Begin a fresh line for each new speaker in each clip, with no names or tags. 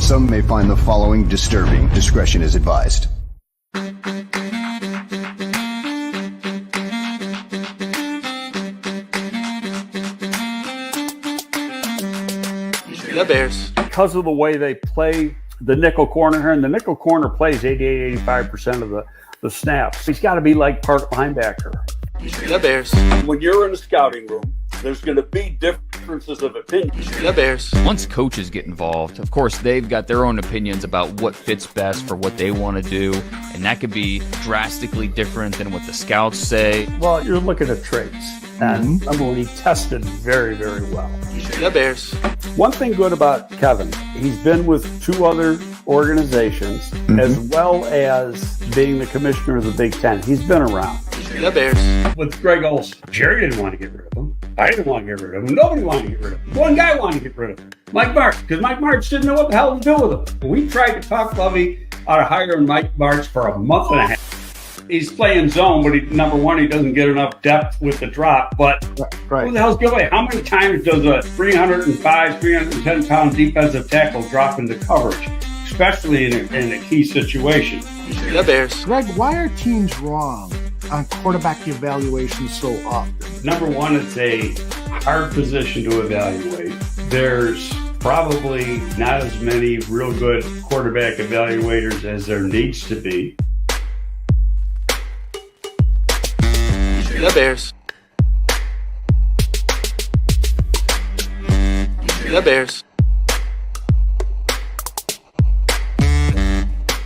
Some may find the following disturbing. Discretion is advised.
The Bears.
Because of the way they play the nickel corner here, and the nickel corner plays 88, 85% of the snaps. He's got to be like part linebacker.
The Bears.
When you're in a scouting room, there's going to be differences of opinion.
The Bears.
Once coaches get involved, of course, they've got their own opinions about what fits best for what they want to do, and that could be drastically different than what the scouts say.
Well, you're looking at traits, and remember when he tested very, very well.
The Bears.
One thing good about Kevin, he's been with 2 other organizations, as well as being the commissioner of the Big Ten. He's been around.
The Bears.
With Greg Olson, Jerry didn't want to get rid of him. I didn't want to get rid of him. Nobody wanted to get rid of him. One guy wanted to get rid of him. Mike Martz, because Mike Martz didn't know what the hell to do with him. We tried to talk Lovey out of hiring Mike Martz for a month and a half. He's playing zone, but number one, he doesn't get enough depth with the drop. But who the hell's good? How many times does a 305, 310-pound defensive tackle drop into coverage, especially in a key situation?
The Bears.
Greg, why are teams wrong on quarterback evaluation so often?
Number one, it's a hard position to evaluate. There's probably not as many real good quarterback evaluators as there needs to be.
The Bears. The Bears.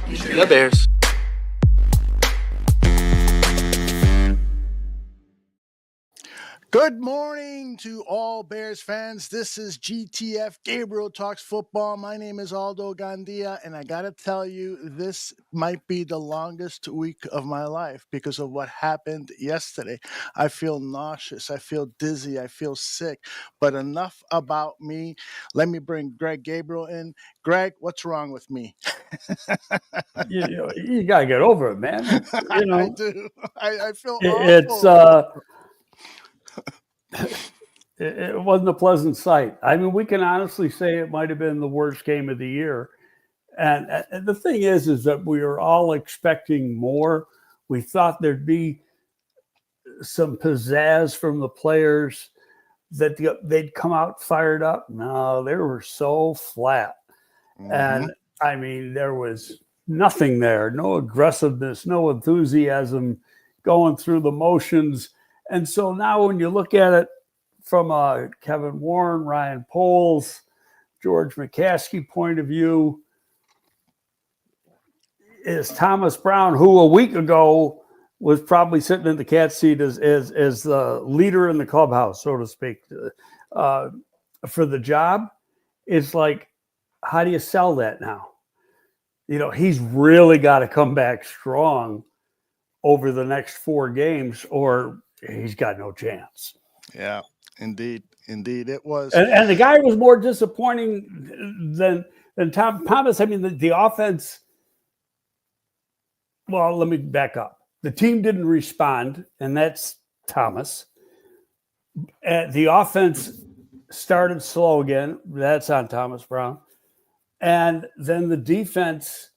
The Bears.
Good morning to all Bears fans. This is GTF, Gabriel Talks Football. My name is Aldo Gandia, and I got to tell you, this might be the longest week of my life because of what happened yesterday. I feel nauseous. I feel dizzy. I feel sick. But enough about me. Let me bring Greg Gabriel in. Greg, what's wrong with me?
You got to get over it, man.
I do. I feel
awful. It wasn't a pleasant sight. I mean, we can honestly say it might have been the worst game of the year. And the thing is that we were all expecting more. We thought there'd be some pizzazz from the players, that they'd come out fired up. No, they were so flat. And I mean, there was nothing there, no aggressiveness, no enthusiasm, going through the motions. And so now when you look at it from a Kevin Warren, Ryan Poles, George McCaskey point of view, is Thomas Brown, who a week ago was probably sitting in the cat seat as the leader in the clubhouse, so to speak, for the job. It's like, how do you sell that now? He's really got to come back strong over the next 4 games, or he's got no chance.
Yeah, indeed. It was.
And the guy was more disappointing than Thomas. I mean, the offense. Well, let me back up. The team didn't respond, and that's Thomas. The offense started slow again. That's on Thomas Brown. And then the defense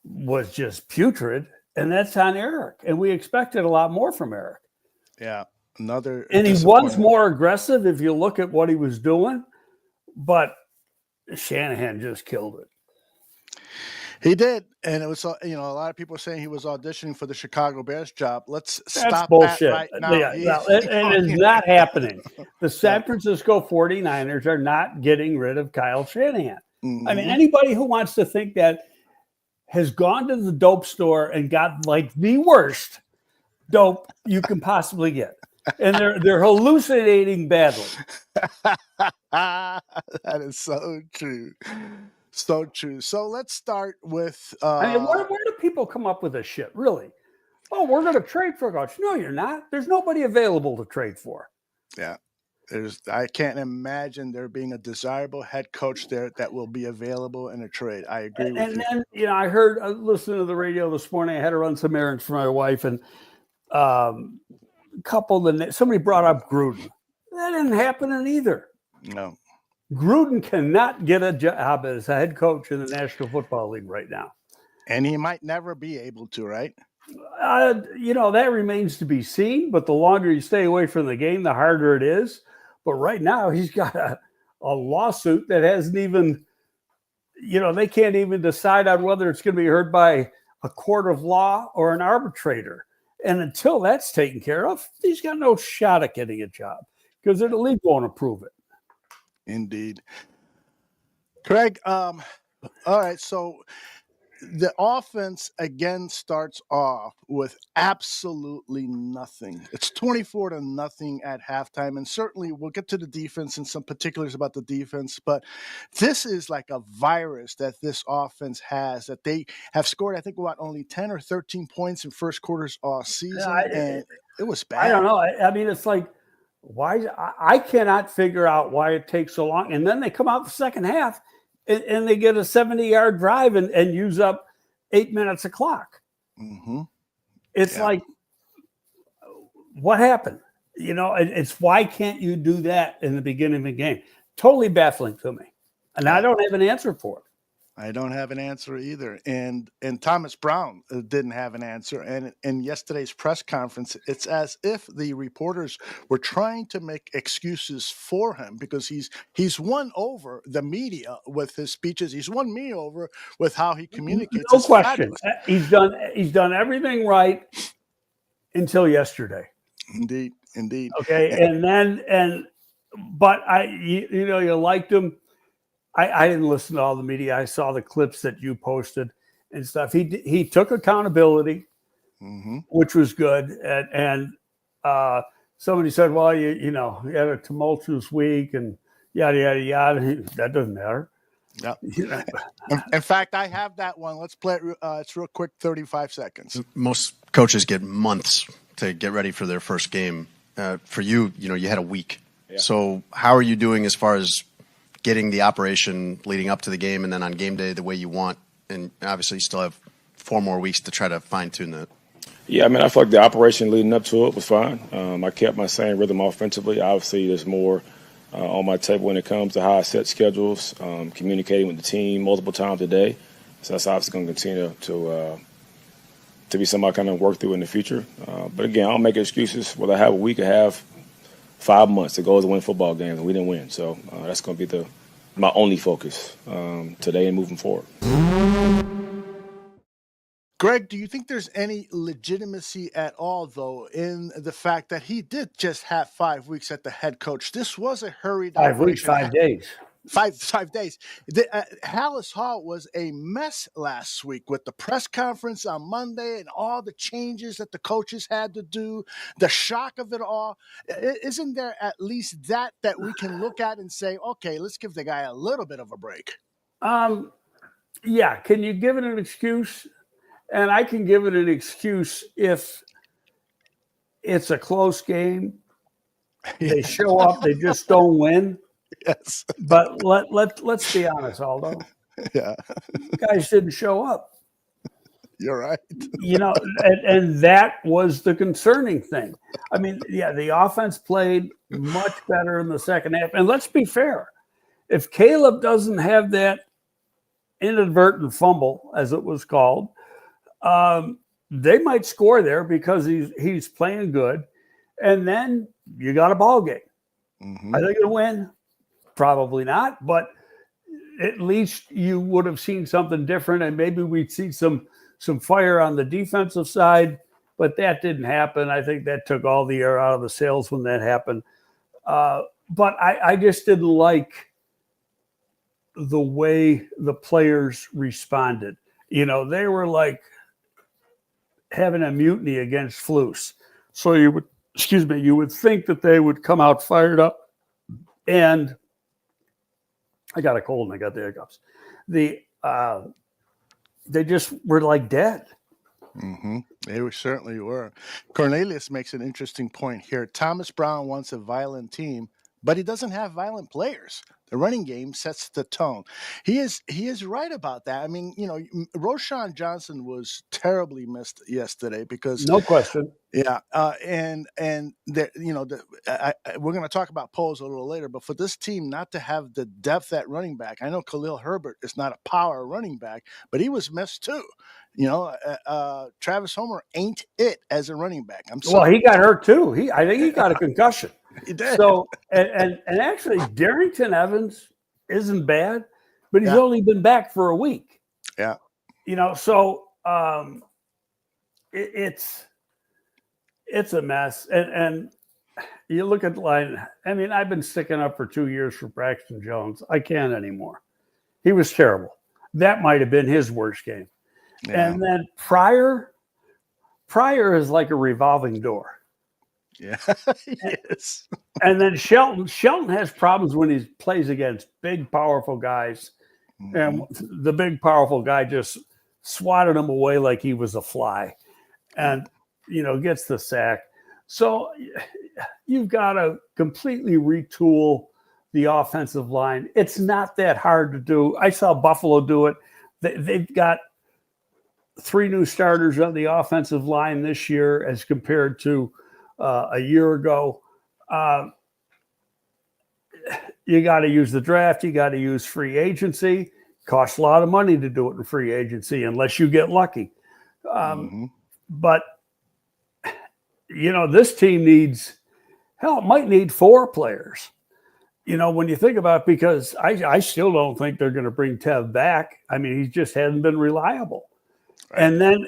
was just putrid, and that's on Eric. And we expected a lot more from Eric.
Yeah, another.
And he was more aggressive if you look at what he was doing, but Shanahan just killed it.
He did, and it was a lot of people are saying he was auditioning for the Chicago Bears job. Let's stop
bullshit.
That right now.
Yeah, it is not happening. The San Francisco 49ers are not getting rid of Kyle Shanahan. I mean, anybody who wants to think that has gone to the dope store and got like the worst dope you can possibly get. And they're hallucinating badly.
That is so true. So true. So let's start with
I mean, where do people come up with this shit, really? Oh, we're going to trade for a coach. No, you're not. There's nobody available to trade for.
Yeah. I can't imagine there being a desirable head coach there that will be available in a trade. I agree with you.
And then, I heard, listening to the radio this morning, I had to run some errands for my wife, and somebody brought up Gruden. That didn't happen either.
No.
Gruden cannot get a job as a head coach in the National Football League right now.
And he might never be able to, right?
That remains to be seen. But the longer you stay away from the game, the harder it is. But right now, he's got a lawsuit that hasn't even, they can't even decide on whether it's going to be heard by a court of law or an arbitrator. And until that's taken care of, he's got no shot at getting a job because the league won't approve it.
Indeed. Craig, all right, so the offense again starts off with absolutely nothing. It's 24-0 at halftime, and certainly we'll get to the defense and some particulars about the defense, but this is like a virus that this offense has, that they have scored, I think, only 10 or 13 points in first quarters all season, and it was bad.
I don't know. I mean, it's like, why? I cannot figure out why it takes so long. And then they come out the second half and they get a 70-yard drive and use up 8 minutes of clock.
Mm-hmm.
It's like, what happened? It's why can't you do that in the beginning of the game? Totally baffling to me. And I don't have an answer for it.
I don't have an answer either. And Thomas Brown didn't have an answer. And in yesterday's press conference, it's as if the reporters were trying to make excuses for him because he's won over the media with his speeches. He's won me over with how he communicates.
No question. He's done everything right until yesterday.
Indeed.
Okay. But you liked him. I didn't listen to all the media. I saw the clips that you posted and stuff. He took accountability, which was good. And somebody said, well, you had a tumultuous week and yada, yada, yada. That doesn't matter.
Yeah. In fact, I have that one. Let's play it. It's real quick, 35 seconds.
Most coaches get months to get ready for their first game. For you, you had a week. Yeah. So how are you doing as far as getting the operation leading up to the game and then on game day the way you want? And obviously you still have 4 more weeks to try to fine-tune that.
Yeah, I mean, I feel like the operation leading up to it was fine. I kept my same rhythm offensively. Obviously, there's more on my table when it comes to how I set schedules, communicating with the team multiple times a day. So that's obviously going to continue to be something I kind of work through in the future. But again, I don't make excuses. Whether I have a week or have 5 months to go to win football games, and we didn't win. So that's going to be my only focus today and moving forward.
Greg, do you think there's any legitimacy at all, though, in the fact that he did just have 5 weeks at the head coach? This was a hurried
5 weeks, 5 days.
5 days. Hallis Hall was a mess last week with the press conference on Monday and all the changes that the coaches had to do, the shock of it all. Isn't there at least that we can look at and say, okay, let's give the guy a little bit of a break?
Yeah. Can you give it an excuse? And I can give it an excuse if it's a close game. They show up, they just don't win.
Yes.
But let's be honest, Aldo.
Yeah.
Guys didn't show up.
You're right.
And that was the concerning thing. I mean, yeah, the offense played much better in the second half. And let's be fair. If Caleb doesn't have that inadvertent fumble, as it was called, they might score there because he's playing good. And then you got a ball game. Mm-hmm. Are they going to win? Probably not, but at least you would have seen something different, and maybe we'd see some fire on the defensive side, but that didn't happen. I think that took all the air out of the sails when that happened. But I just didn't like the way the players responded. They were like having a mutiny against Flus. So you would think that they would come out fired up. And I got a cold and I got the hiccups. They just were like dead.
Mm-hmm. They certainly were. Cornelius makes an interesting point here. Thomas Brown wants a violent team. but he doesn't have violent players. The running game sets the tone. He is right about that. I mean, Roshan Johnson was terribly missed yesterday because
No question.
yeah, and there, we're going to talk about Poles a little later, but for this team not to have the depth at running back, I know Khalil Herbert is not a power running back, but he was missed too. Travis Homer ain't it as a running back. I'm sorry.
Well, he got hurt too. I think he got a concussion.
He did.
So, and actually, Darrington Evans isn't bad, but he's only been back for a week.
Yeah.
So it's a mess. And you look at the line. I mean, I've been sticking up for 2 years for Braxton Jones. I can't anymore. He was terrible. That might have been his worst game. Yeah. And then Pryor is like a revolving door.
Yeah, yes.
And then Shelton has problems when he plays against big, powerful guys. Mm-hmm. And the big, powerful guy just swatted him away like he was a fly and, gets the sack. So you've got to completely retool the offensive line. It's not that hard to do. I saw Buffalo do it. They've got 3 new starters on the offensive line this year as compared to a year ago. You got to use the draft. You got to use free agency. Costs a lot of money to do it in free agency unless you get lucky. But, this team it might need 4 players. When you think about it, because I still don't think they're going to bring Tev back. I mean, he just hasn't been reliable. Right. And then,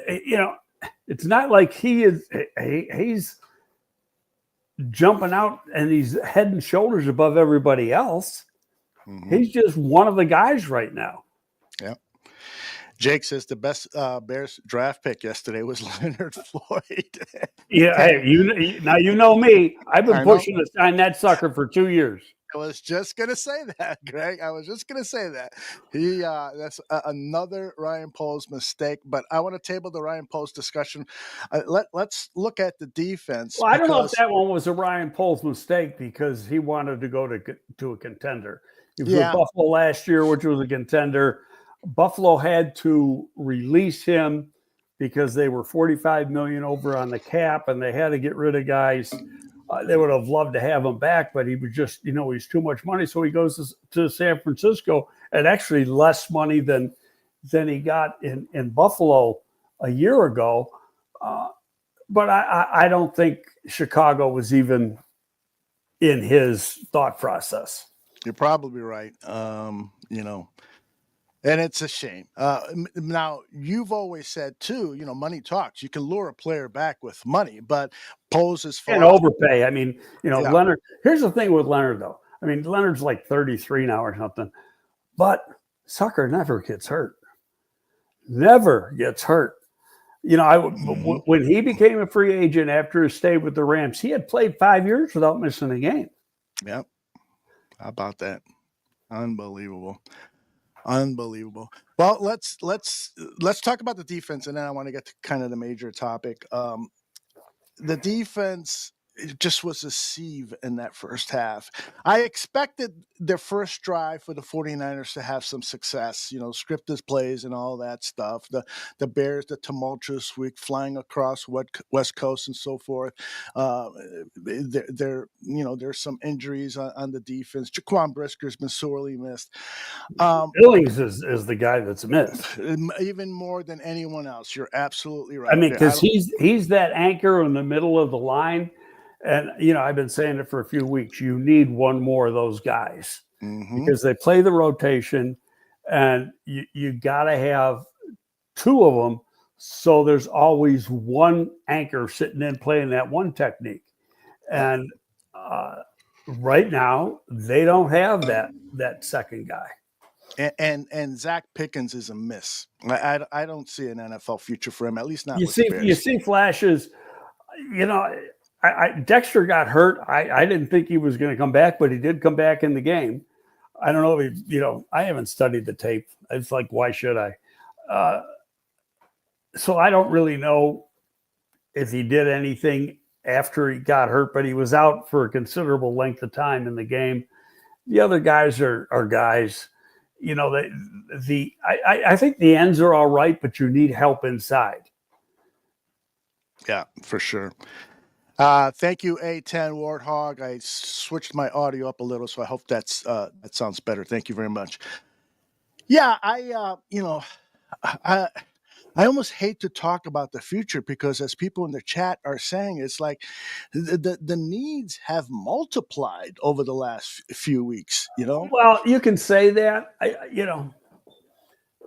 it's not like he's jumping out and he's head and shoulders above everybody else. Mm-hmm. He's just one of the guys right now.
Yeah. Jake says the best Bears draft pick yesterday was Leonard Floyd.
Yeah. Hey, now you know me. I've been pushing to sign that sucker for 2 years.
I was just going to say that, Greg. I was just going to say that. That's another Ryan Poles mistake, but I want to table the Ryan Poles discussion. Let's look at the defense.
Well, I don't know if that one was a Ryan Poles mistake because he wanted to go to a contender. He was with Buffalo last year, which was a contender. Buffalo had to release him because they were $45 million over on the cap, and they had to get rid of guys. They would have loved to have him back, but he was just, he's too much money. So he goes to San Francisco at actually less money than he got in Buffalo a year ago. But I don't think Chicago was even in his thought process.
You're probably right. And it's a shame. Now, you've always said, too, money talks. You can lure a player back with money, but Poles is
and overpay. I mean, Leonard. Here's the thing with Leonard, though. I mean, Leonard's like 33 now or something, but sucker never gets hurt. Never gets hurt. When he became a free agent after his stay with the Rams, he had played 5 years without missing a game.
Yep. How about that? Unbelievable. Well, let's talk about the defense, and then I want to get to kind of the major topic. The defense just was a sieve in that first half. I expected their first drive for the 49ers to have some success, scripted plays and all that stuff. The Bears, the tumultuous week, flying across West Coast and so forth. There's some injuries on the defense. Jaquan Brisker's been sorely missed.
Billings is the guy that's missed.
Even more than anyone else. You're absolutely right.
I mean, because he's that anchor in the middle of the line. And, I've been saying it for a few weeks. You need one more of those guys because they play the rotation and you got to have 2 of them. So there's always one anchor sitting in playing that one technique. And right now they don't have that second guy.
And Zach Pickens is a miss. I don't see an NFL future for him, at least not.
You see flashes, Dexter got hurt. I didn't think he was going to come back, but he did come back in the game. I don't know if I haven't studied the tape. It's like, why should I? So I don't really know if he did anything after he got hurt, but he was out for a considerable length of time in the game. The other guys are guys, you know, I think the ends are all right, but you need help inside.
Yeah, for sure. Thank you, A10 Warthog. I switched my audio up a little, so I hope that sounds better. Thank you very much. Yeah, I almost hate to talk about the future because, as people in the chat are saying, it's like the needs have multiplied over the last few weeks. You know.
Well, you can say that.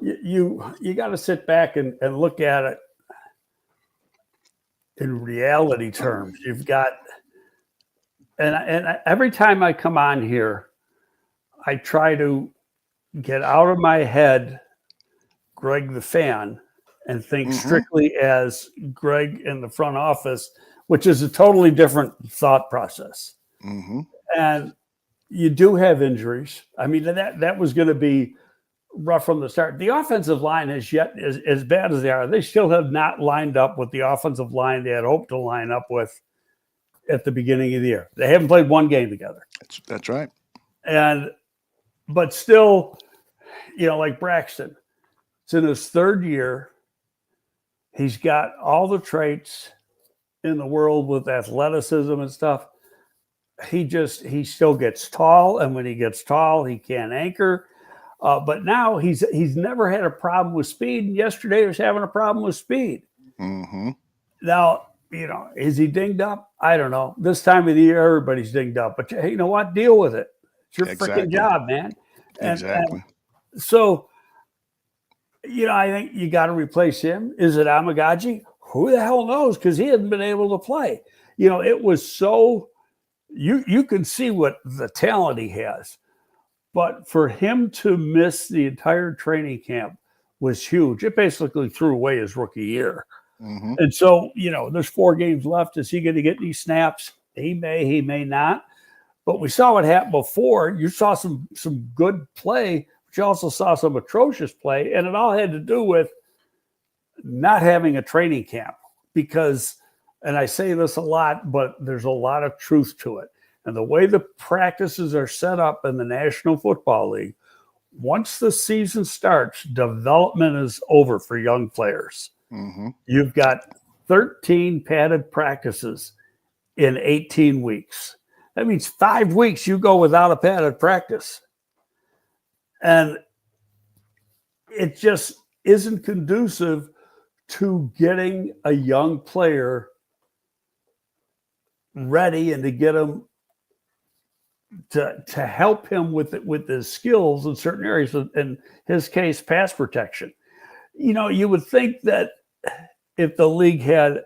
You got to sit back and look at it in reality terms. You've got, and every time I come on here, I try to get out of my head Greg the fan and think strictly as Greg in the front office, which is a totally different thought process. And you do have injuries. I mean, that was going to be rough from the start. The offensive line is yet as bad as they are. They still have not lined up with the offensive line they had hoped to line up with at the beginning of the year. They haven't played one game together.
That's right.
But still, you know, like Braxton, it's in his third year. He's got all the traits in the world with athleticism and stuff. He still gets tall, and when he gets tall, he can't anchor. But now he's never had a problem with speed. And yesterday he was having a problem with speed. Now, you know, is he dinged up? I don't know. This time of the year, everybody's dinged up. But hey, you know what? Deal with it. It's your freaking job, man. And so, you know, I think you got to replace him. Is it Amagaji? Who the hell knows? Because he hasn't been able to play. You know, it was so you can see what the talent he has. But for him to miss the entire training camp was huge. It basically threw away his rookie year. And so, you know, there's 4 games left. Is he going to get these snaps? He may not. But we saw what happened before. You saw some good play, but you also saw some atrocious play. And it all had to do with not having a training camp. Because, and I say this a lot, but there's a lot of truth to it. And the way the practices are set up in the National Football League, once the season starts, development is over for young players. You've got 13 padded practices in 18 weeks. That means 5 weeks you go without a padded practice. And it just isn't conducive to getting a young player ready and to get him to help him with his skills in certain areas. In his case, pass protection. You know, you would think that if the league had,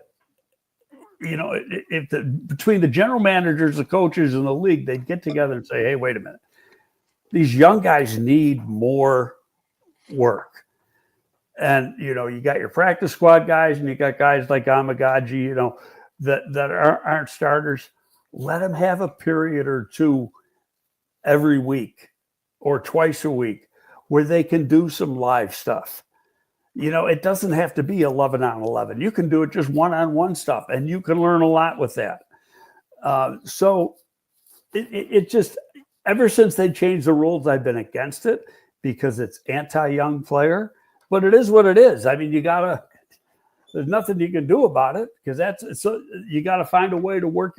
you know, between the general managers, the coaches, and the league, they'd get together and say, hey, wait a minute. These young guys need more work. And, you know, you got your practice squad guys and you got guys like Amagaji, you know, that aren't starters. Let them have a period or two every week or twice a week where they can do some live stuff. You know, it doesn't have to be 11 on 11. You can do it just one-on-one stuff, and you can learn a lot with that. So it just, ever since they changed the rules, I've been against it because it's anti-young player. But it is what it is. I mean, there's nothing you can do about it because so you got to find a way to work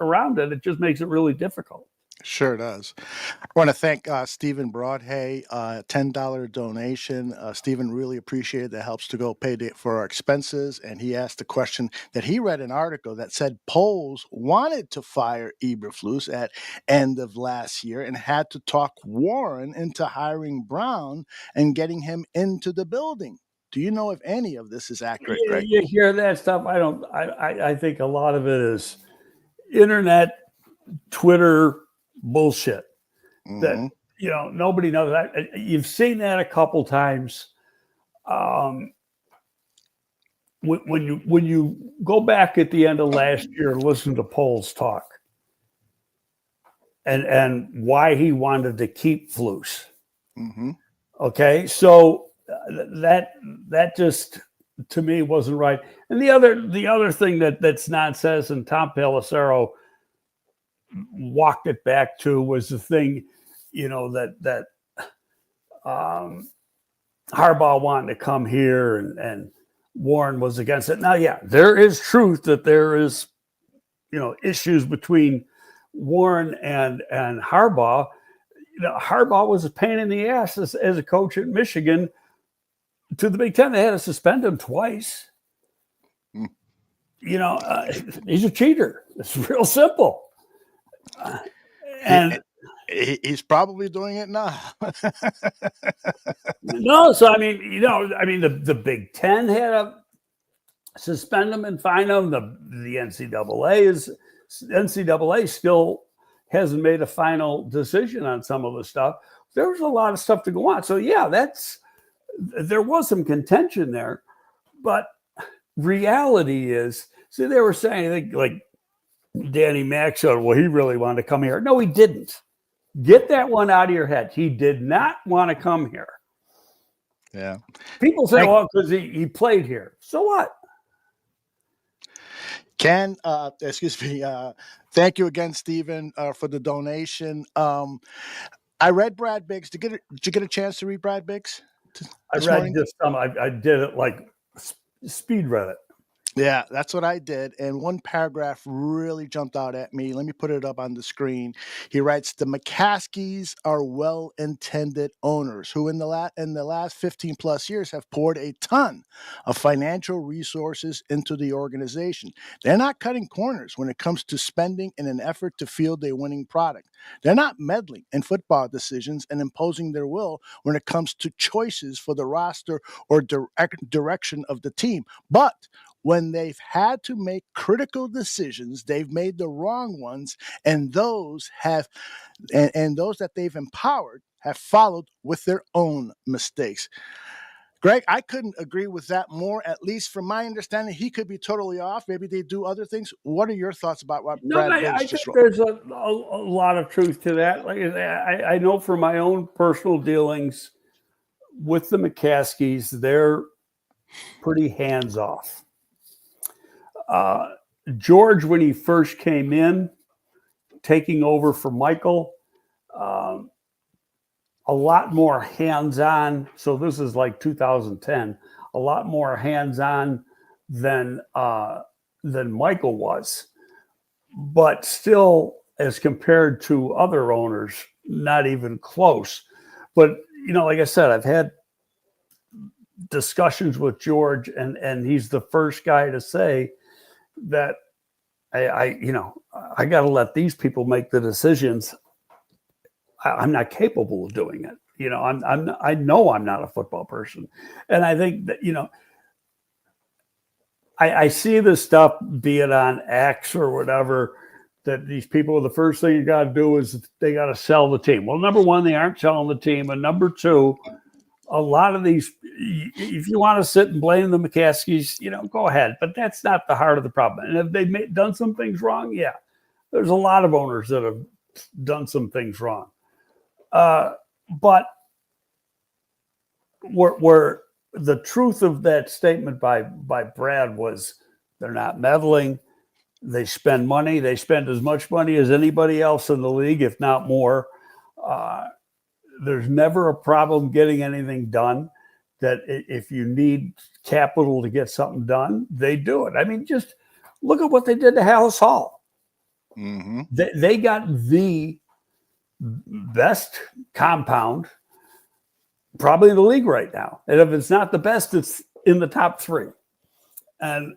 around it. It just makes it really difficult.
Sure does. I want to thank Stephen Broadhay, $10 donation. Stephen really appreciated that. Helps to go pay for our expenses. And he asked a question that he read an article that said Poles wanted to fire Eberflus at end of last year and had to talk Warren into hiring Brown and getting him into the building. Do you know if any of this is accurate, Greg?
You hear that stuff? I don't. I think a lot of it is internet, Twitter bullshit that, you know, nobody knows. You've seen that a couple times. When you go back at the end of last year and listen to Poles talk and why he wanted to keep Flus. Okay, so that just to me wasn't right. And the other thing that's nonsense, and Tom Pelissero walked it back to, was the thing, that Harbaugh wanted to come here and Warren was against it. Now, yeah, there is truth that there is, issues between Warren and Harbaugh. Harbaugh was a pain in the ass as a coach at Michigan to the Big Ten. They had to suspend him twice. He's a cheater. It's real simple. And
he's probably doing it now.
No, so the Big Ten had to suspend him and fine him. The NCAA still hasn't made a final decision on some of the stuff. There was a lot of stuff to go on. So yeah, there was some contention there, but reality is, see, they were saying like Danny Mack said, well, he really wanted to come here. No, he didn't. Get that one out of your head. He did not want to come here.
Yeah.
People say, well, because he played here. So what?
Ken, excuse me. Thank you again, Steven, for the donation. I read Brad Biggs. Did you get a chance to read Brad Biggs?
I read just some. I did it like speed read it.
Yeah, that's what I did. And one paragraph really jumped out at me. Let me put it up on the screen. He writes, the McCaskies are well-intended owners who in the last 15 plus years have poured a ton of financial resources into the organization. They're not cutting corners when it comes to spending in an effort to field a winning product. They're not meddling in football decisions and imposing their will when it comes to choices for the roster or direction of the team. But when they've had to make critical decisions, they've made the wrong ones, and those that they've empowered have followed with their own mistakes. Greg, I couldn't agree with that more. At least from my understanding, he could be totally off. Maybe they do other things. What are your thoughts about what Brad Biggs just wrote?
There's a lot of truth to that. Like I know from my own personal dealings with the McCaskies, they're pretty hands off. George, when he first came in, taking over for Michael, a lot more hands-on. So this is like 2010, a lot more hands-on than Michael was, but still, as compared to other owners, not even close. But like I said, I've had discussions with George, and he's the first guy to say that I got to let these people make the decisions. I'm not capable of doing it. I know I'm not a football person. And I think that, I see this stuff, be it on X or whatever, that these people, the first thing you got to do is they got to sell the team. Well, number one, they aren't selling the team. And number two, a lot of these, if you want to sit and blame the McCaskies, go ahead. But that's not the heart of the problem. And if they've done some things wrong, yeah, there's a lot of owners that have done some things wrong. But where the truth of that statement by Brad was, they're not meddling. They spend money. They spend as much money as anybody else in the league, if not more. There's never a problem getting anything done. That if you need capital to get something done, they do it. I mean, just look at what they did to Hallis Hall.
Mm-hmm.
They got the best compound probably in the league right now. And if it's not the best, it's in the top three. And,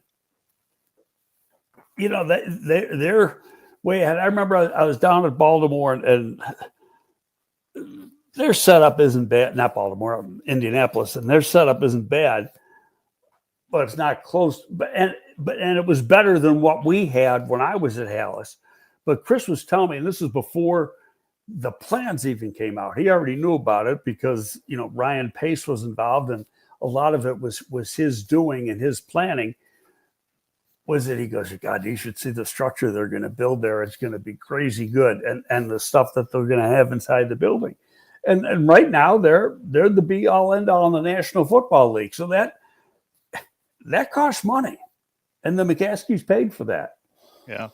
they're way ahead. I remember I was down at Baltimore and their setup isn't bad. Not Baltimore, Indianapolis. And their setup isn't bad, but it's not close. And it was better than what we had when I was at Hallis. But Chris was telling me, and this is before the plans even came out. He already knew about it because, Ryan Pace was involved, and a lot of it was his doing and his planning. Was it? He goes, God, you should see the structure they're going to build there. It's going to be crazy good. And the stuff that they're going to have inside the building. And right now they're the be all end all in the National Football League. So that costs money. And the McCaskies paid for that.
Yeah.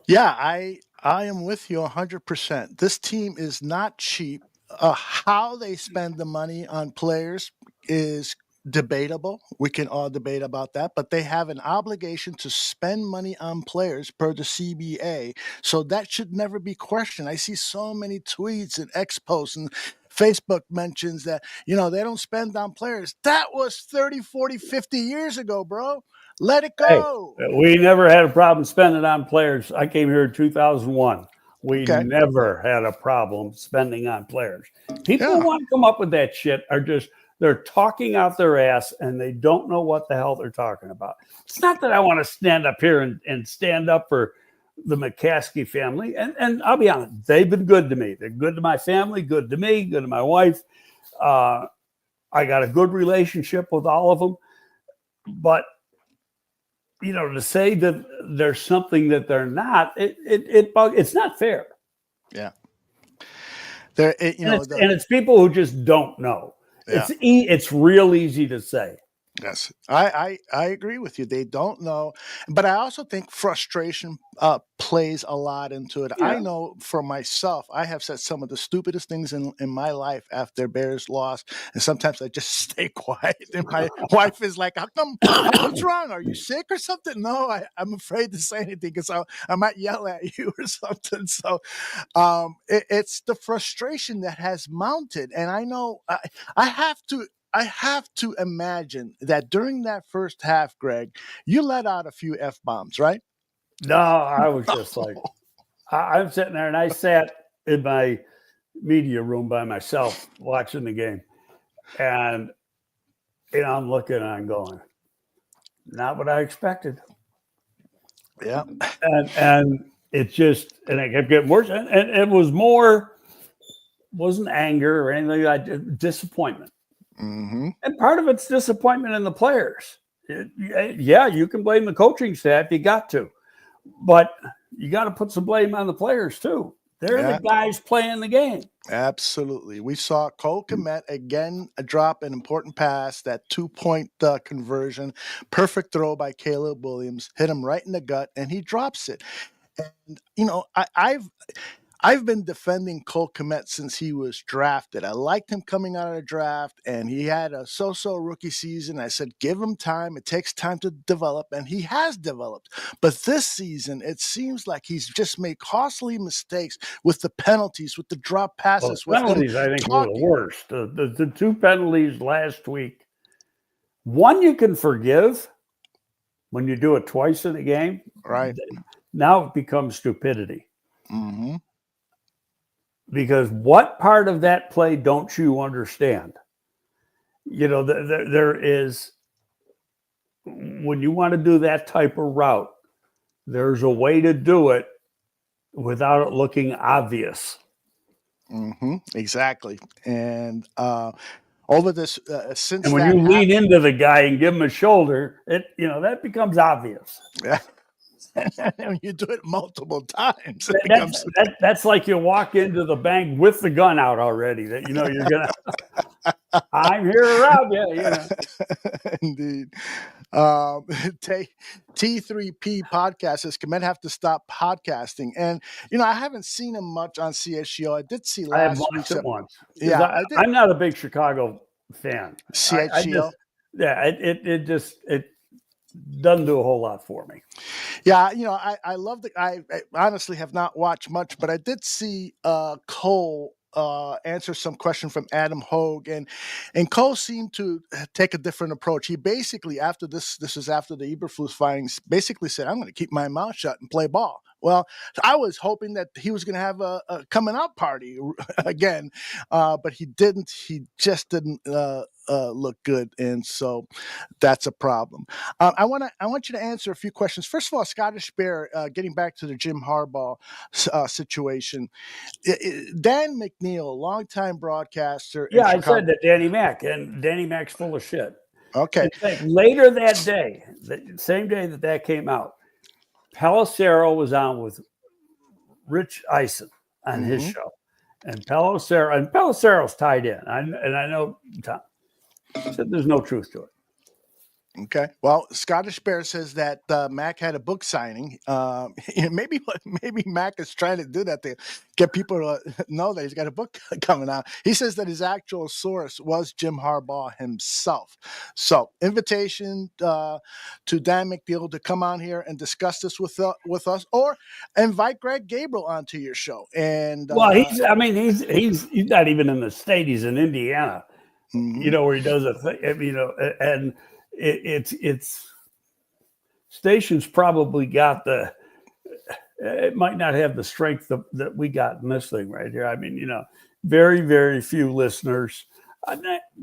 Yeah, I am with you 100%. This team is not cheap. How they spend the money on players is debatable. We can all debate about that, but they have an obligation to spend money on players per the CBA. So that should never be questioned. I see so many tweets and X posts and Facebook mentions that, they don't spend on players. That was 30, 40, 50 years ago, bro. Let it go.
Hey, we never had a problem spending on players. I came here in 2001. We never had a problem spending on players. People who want to come up with that shit they're talking out their ass and they don't know what the hell they're talking about. It's not that I want to stand up here and stand up for the McCaskey family. And I'll be honest, they've been good to me. They're good to my family, good to me, good to my wife. I got a good relationship with all of them. But to say that there's something that they're not, it's not fair.
Yeah.
It's people who just don't know.
Yeah.
It's real easy to say.
Yes, I agree with you. They don't know, but I also think frustration plays a lot into it.
Yeah.
I know for myself, I have said some of the stupidest things in my life after Bears lost, and sometimes I just stay quiet. And my wife is like, "How come? What's wrong? Are you sick or something?" No, I'm afraid to say anything because I might yell at you or something. So it's the frustration that has mounted, and I know I have to imagine that during that first half, Greg, you let out a few F-bombs, right?
No, I was just like, I'm sitting there and I sat in my media room by myself watching the game. And I'm looking and I'm going, not what I expected.
Yeah.
And it kept getting worse. And it was wasn't anger or anything like that, disappointment.
Mm-hmm.
And part of it's disappointment in the players. You can blame the coaching staff. You got to. But you got to put some blame on the players, too. They're the guys playing the game.
Absolutely. We saw Cole Kmet again drop an important pass, that 2-point conversion. Perfect throw by Caleb Williams. Hit him right in the gut, and he drops it. And, I've been defending Cole Kmet since he was drafted. I liked him coming out of the draft, and he had a so-so rookie season. I said, give him time. It takes time to develop, and he has developed. But this season, it seems like he's just made costly mistakes with the penalties, with the drop passes.
Well, penalties, I think, were the worst. The two penalties last week. One you can forgive when you do it twice in a game.
Right.
Now it becomes stupidity.
Mm-hmm.
Because what part of that play don't you understand? There is, when you want to do that type of route, there's a way to do it without it looking obvious.
Mm-hmm. Exactly. And over this, since
and when you lean into the guy and give him a shoulder, that becomes obvious.
Yeah. And you do it multiple times.
That's like you walk into the bank with the gun out already. That you're gonna. I'm here around you.
Indeed. T3P podcast says Kmet have to stop podcasting, and I haven't seen him much on CHGO. I did see last week.
Once.
Yeah, I did.
I'm not a big Chicago fan.
CHGO.
It doesn't do a whole lot for me.
Yeah, I love I honestly have not watched much, but I did see Cole answer some question from Adam Hogue, and Cole seemed to take a different approach. He basically, after this is after the Eberflus findings, basically said, I'm going to keep my mouth shut and play ball. Well, I was hoping that he was going to have a coming out party again, but he didn't. He just didn't look good, and so that's a problem. I want you to answer a few questions. First of all, Scottish Bear, getting back to the Jim Harbaugh situation. Dan McNeil, longtime broadcaster.
Yeah, I said that Danny Mac's full of shit.
Okay.
In fact, later that day, the same day that came out, Pelissero was on with Rich Eisen on his show, and Pelissero's tied in. I know Tom said there's no truth to it.
Okay. Well, Scottish Bear says that Mac had a book signing. Maybe Mac is trying to do that to get people to know that he's got a book coming out. He says that his actual source was Jim Harbaugh himself. So, invitation to Dan McNeil to come on here and discuss this with us, or invite Greg Gabriel onto your show. And
well, he's not even in the state; he's in Indiana.
Mhm.
You know, where he does a thing. You know, and it's stations probably got it might not have the strength that we got in this thing right here. I mean, you know, very, very few listeners.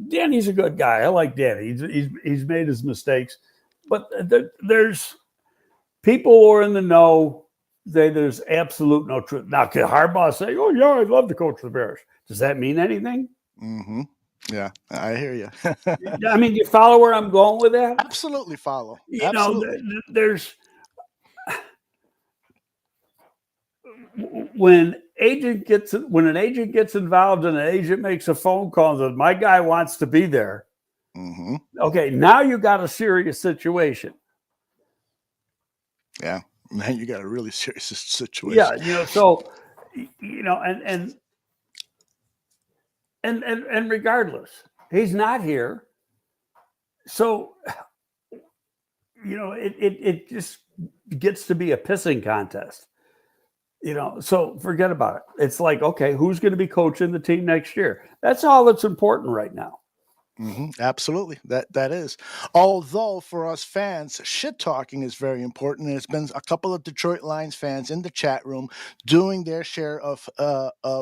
Danny's a good guy. I like Danny. He's made his mistakes, but there's people who are in the know. There's absolute no truth. Now, can Harbaugh say, "Oh yeah, I'd love to coach the Bears"? Does that mean anything?
Mm-hmm. Yeah, I hear you.
I mean, you follow where I'm going with that?
Absolutely follow.
You know, there's when an agent gets involved and an agent makes a phone call that my guy wants to be there.
Mm-hmm.
Okay, now you got a serious situation.
Yeah, man, you got a really serious situation.
Yeah, you know, so you know, and regardless, he's not here. So you know, it just gets to be a pissing contest. You know, so forget about it. It's like, okay, who's going to be coaching the team next year? That's all that's important right now.
Mm-hmm. Absolutely. That is. Although for us fans, shit talking is very important. And it's been a couple of Detroit Lions fans in the chat room doing their share of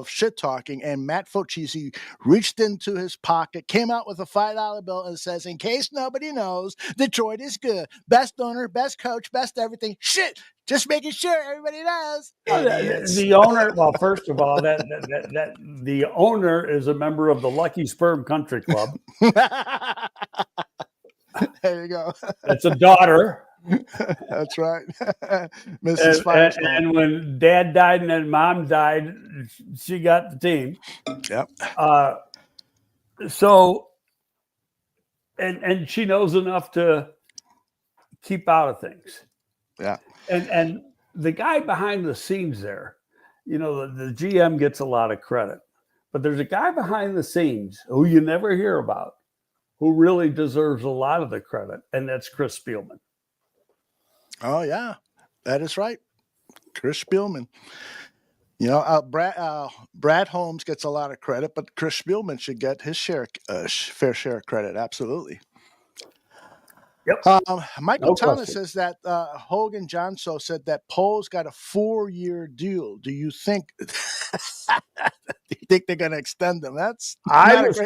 shit talking. And Matt Fochisi reached into his pocket, came out with a $5 bill and says, in case nobody knows, Detroit is good. Best owner, best coach, best everything. Shit. Just making sure everybody knows.
The owner, well, first of all, that the owner is a member of the Lucky Sperm Country Club.
There you go.
That's a daughter.
That's right. Mrs. Firestone.
And when dad died and then mom died, she got the team.
Yep.
So, and she knows enough to keep out of things.
Yeah.
And the guy behind the scenes there, you know, the GM gets a lot of credit, but there's a guy behind the scenes who you never hear about, who really deserves a lot of the credit, and that's Chris Spielman.
Oh yeah, that is right, Chris Spielman. You know, Brad Holmes gets a lot of credit, but Chris Spielman should get his fair share of credit. Absolutely.
Yep.
Michael Thomas says that Hogan Johnson said that Poles got a 4-year deal. Do you think? Do you think they're going to extend them? That's
I was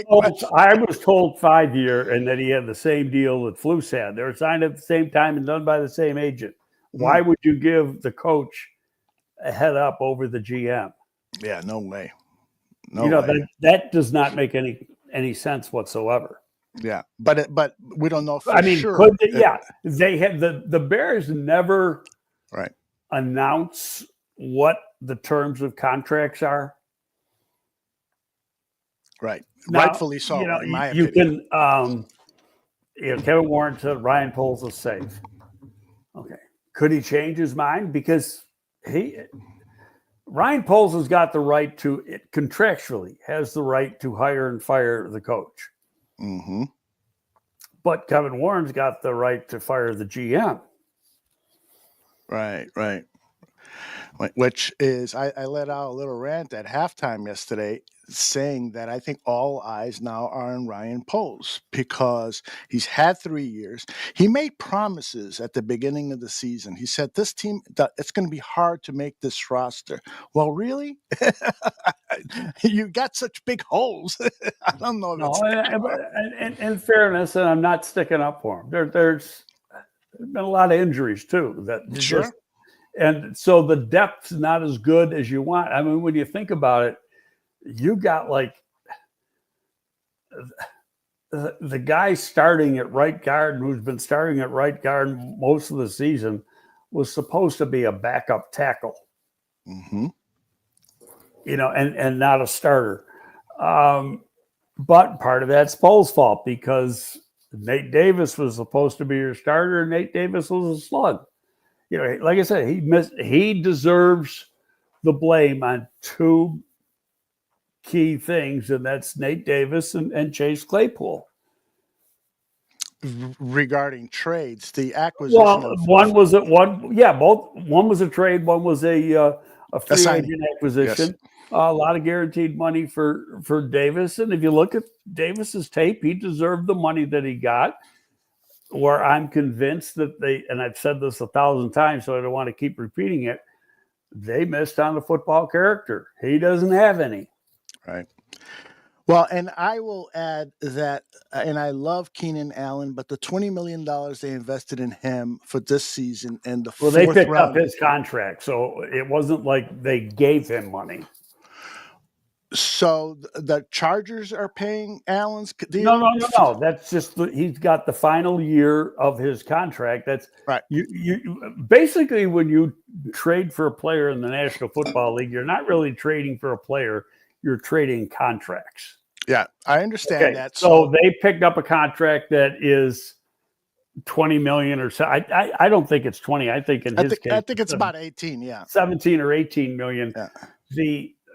told 5-year, and that he had the same deal that Flus had. They were signed at the same time and done by the same agent. Why would you give the coach a head up over the GM?
Yeah, no way.
That does not make any sense whatsoever.
Yeah, but we don't know for sure.
They have the Bears never announce what the terms of contracts are.
Right,
now,
rightfully so.
You know,
in my
you
opinion.
can. Kevin Warren said Ryan Poles is safe. Okay, could he change his mind? Because Ryan Poles has got the right to contractually has the right to hire and fire the coach.
Mm-hmm.
But Kevin Warren's got the right to fire the GM.
Right. Which is, I let out a little rant at halftime yesterday saying that I think all eyes now are on Ryan Poles because he's had 3 years. He made promises at the beginning of the season. He said, this team, it's going to be hard to make this roster. Well, really? You got such big holes. I don't know.
In fairness, and I'm not sticking up for him. There's been a lot of injuries too.
Sure.
And so the depth's not as good as you want. I mean, when you think about it, you got like the guy starting at right guard, who's been starting at right guard most of the season, was supposed to be a backup tackle.
Mm-hmm.
You know, and not a starter. But part of that's Poles' fault because Nate Davis was supposed to be your starter. And Nate Davis was a slug. You know, like I said, he deserves the blame on two key things, and that's Nate Davis and Chase Claypool.
Regarding trades, the acquisition.
Well, one was a trade, one was a free agent acquisition.
Yes.
A lot of guaranteed money for Davis, and if you look at Davis's tape, he deserved the money that he got. Where I'm convinced that and I've said this 1,000 times, so I don't want to keep repeating it, they missed on the football character. He doesn't have any.
Right. Well, and I will add that, and I love Keenan Allen, but the $20 million they invested in him for this season and the fourth
they picked
round,
up his contract, so it wasn't like they gave him money.
So the Chargers are paying Allen's deal?
No. That's just he's got the final year of his contract. That's
right.
You basically, when you trade for a player in the National Football League, you're not really trading for a player. You're trading contracts.
Yeah, I understand that.
So they picked up a contract that is $20 million or so. I don't think it's 20. I think in his case,
I think it's about 18. Yeah,
17 or 18 million.
Yeah.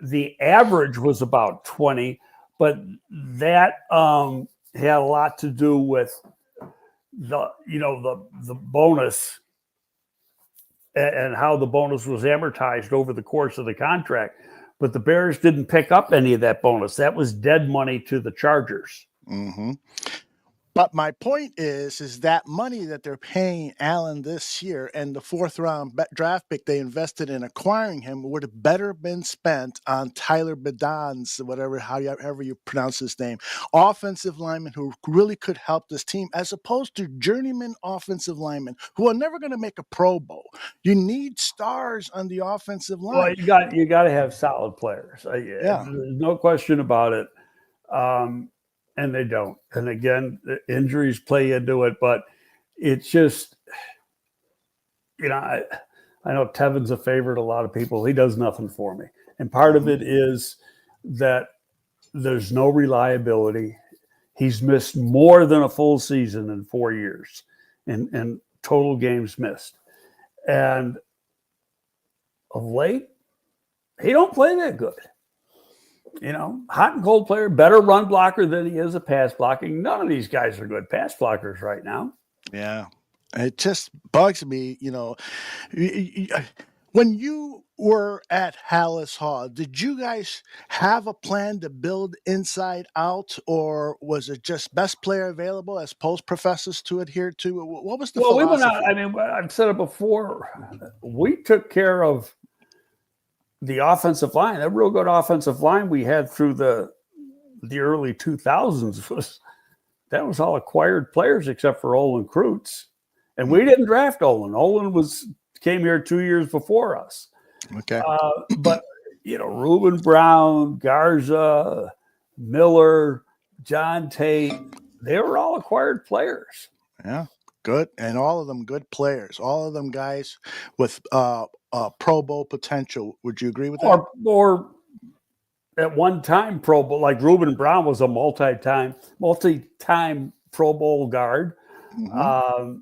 The average was about 20, but that had a lot to do with the bonus and how the bonus was amortized over the course of the contract. But the Bears didn't pick up any of that bonus. That was dead money to the Chargers.
Mm-hmm. But my point is that money that they're paying Allen this year and the fourth round draft pick they invested in acquiring him would have better been spent on Tyler Badon's, however you pronounce his name, offensive lineman who really could help this team, as opposed to journeyman offensive linemen who are never going to make a Pro Bowl. You need stars on the offensive line.
Well, you got to have solid players. Yeah, there's no question about it. And they don't. And again, the injuries play into it, but it's just, I know Teven's a favorite of a lot of people. He does nothing for me. And part of it is that there's no reliability. He's missed more than a full season in 4 years in total games missed. And of late, he don't play that good. Hot and cold player, better run blocker than he is a pass blocking. None of these guys are good pass blockers right now.
Yeah. It just bugs me, when you were at Hallis Hall, did you guys have a plan to build inside out, or was it just best player available as post professors to adhere to? What was the philosophy?
We went out, I've said it before. We took care of the offensive line. That real good offensive line we had through the early 2000s was all acquired players except for Olin Kreutz. And we didn't draft Olin. Olin came here 2 years before us.
Okay.
But Reuben Brown, Garza, Miller, John Tate, they were all acquired players.
Yeah. Good. And all of them good players. All of them guys with Pro Bowl potential. Would you agree with that?
Or at one time Pro Bowl, like Reuben Brown was a multi-time Pro Bowl guard. Mm-hmm.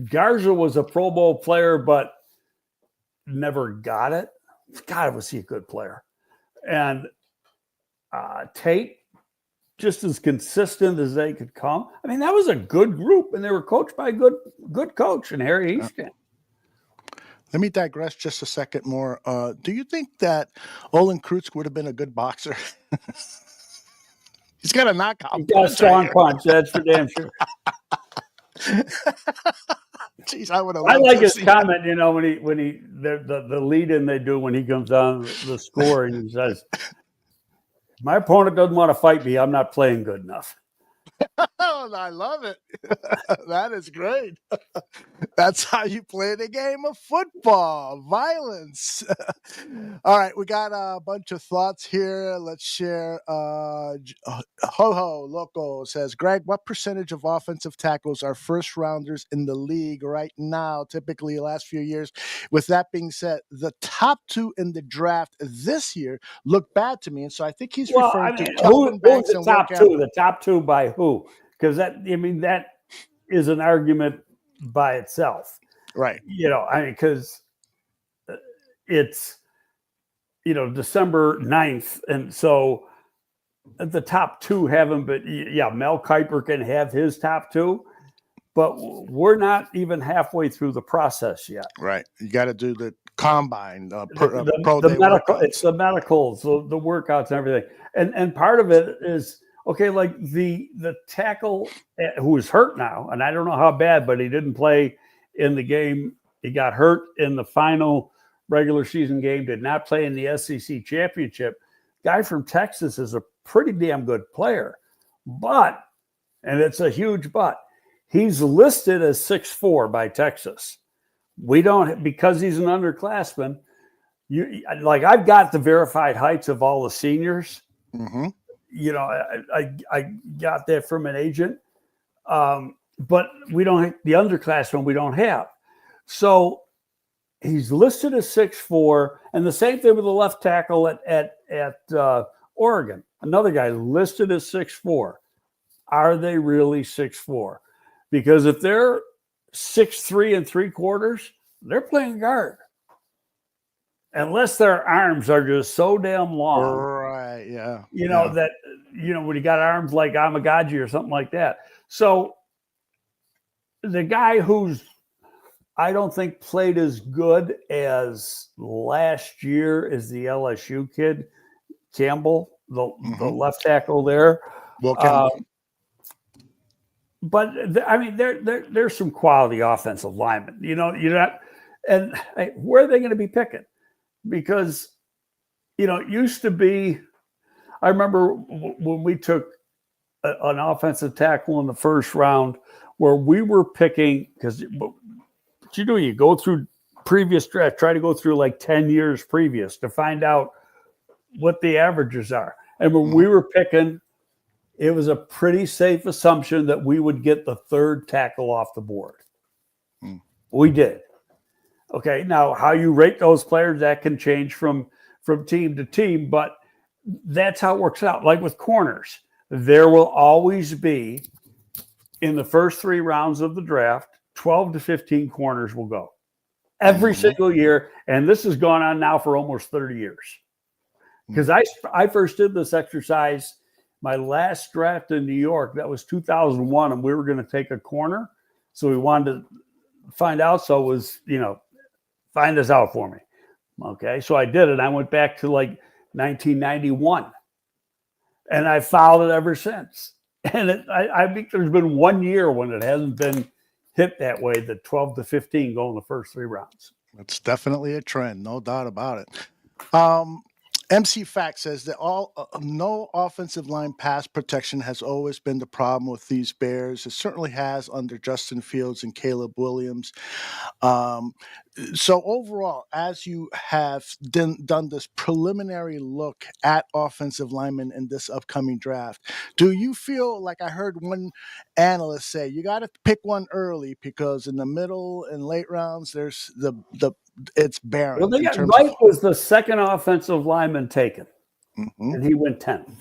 Garza was a Pro Bowl player, but never got it. God, was he a good player. And Tate, just as consistent as they could come. That was a good group, and they were coached by a good coach in Harry Easton.
Let me digress just a second more. Do you think that Olin Kreutz would have been a good boxer? He's got a knockout.
He's got a strong punch. That's for damn sure.
Jeez, I would have.
I like his comment. When he the lead in they do when he comes on the score and he says, "My opponent doesn't want to fight me. I'm not playing good enough."
I love it. That is great. That's how you play the game of football. Violence. All right, we got a bunch of thoughts here. Let's share. Ho Loco says, Greg, what percentage of offensive tackles are first rounders in the league right now, typically the last few years? With that being said, the top two in the draft this year look bad to me. And so I think he's referring to
who's the top two? The top two by who? Because that is an argument by itself.
Right.
I mean, because it's, December 9th. And so the top two haven't been, Mel Kiper can have his top two, but we're not even halfway through the process yet.
Right. You got to do the combine,
The
day
medical,
workouts.
it's the medicals, the workouts and everything. And part of it is, okay, like the tackle who is hurt now, and I don't know how bad, but he didn't play in the game. He got hurt in the final regular season game, did not play in the SEC championship. Guy from Texas is a pretty damn good player. But, and it's a huge but, he's listed as 6'4" by Texas. We don't, because he's an underclassman, I've got the verified heights of all the seniors.
Mm-hmm.
I got that from an agent. But we don't, the underclassmen we don't have. So he's listed as 6'4", and the same thing with the left tackle at Oregon. Another guy listed as 6'4". Are they really 6'4"? Because if they're 6'3 3/4, they're playing guard. Unless their arms are just so damn long.
Right, yeah.
That, when you got arms like Amagaji or something like that. So the guy who's, I don't think played as good as last year is the LSU kid, Campbell, the left tackle there.
Well, Campbell.
But I mean, there's some quality offensive linemen. You're not, and where are they going to be picking? Because it used to be. I remember when we took an offensive tackle in the first round, where we were picking, because what you do, you go through previous draft, try to go through like 10 years previous to find out what the averages are. And when we were picking, it was a pretty safe assumption that we would get the third tackle off the board. We did. Okay, now how you rate those players, that can change from team to team, but that's how it works out. Like with corners, there will always be, in the first 3 rounds of the draft, 12 to 15 corners will go every single year. And this has gone on now for almost 30 years. Because I first did this exercise, my last draft in New York, that was 2001, and we were going to take a corner. So we wanted to find out. So it was, find this out for me. Okay. So I did it. I went back to like 1991 and I followed it ever since. And I think there's been 1 year when it hasn't been hit that way, the 12 to 15 go in the first 3 rounds.
It's definitely a trend, no doubt about it. MC Fact says that no offensive line pass protection has always been the problem with these Bears. It certainly has under Justin Fields and Caleb Williams. So overall, as you have done this preliminary look at offensive linemen in this upcoming draft, do you feel like, I heard one analyst say, you got to pick one early because in the middle and late rounds, there's it's barren.
Well, Wright was the second offensive lineman taken, and he went 10th.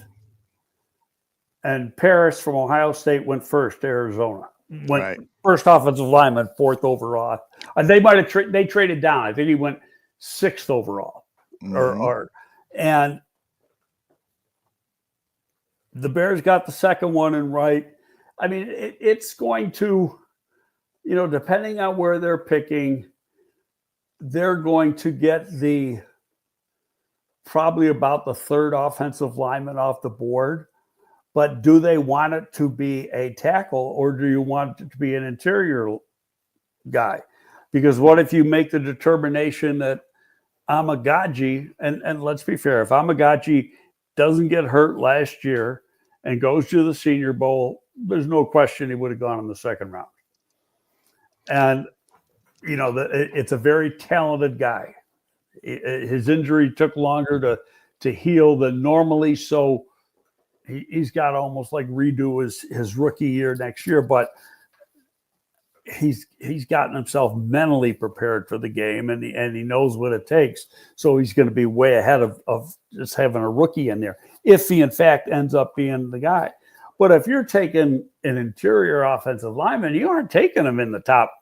And Paris from Ohio State went first to Arizona. First offensive lineman, 4th overall. And they might have they traded down. I think he went 6th overall. And the Bears got the second one in Wright. I mean, it's going to, depending on where they're picking, they're going to get probably about the 3rd offensive lineman off the board. But do they want it to be a tackle, or do you want it to be an interior guy? Because what if you make the determination that Amagaji, and let's be fair, if Amagaji doesn't get hurt last year and goes to the Senior Bowl, there's no question he would have gone in the 2nd round. And, it's a very talented guy. His injury took longer to heal than normally, so he's got to almost like redo his rookie year next year, but he's gotten himself mentally prepared for the game, and he knows what it takes. So he's going to be way ahead of just having a rookie in there, if he in fact ends up being the guy. But if you're taking an interior offensive lineman, you aren't taking them in the top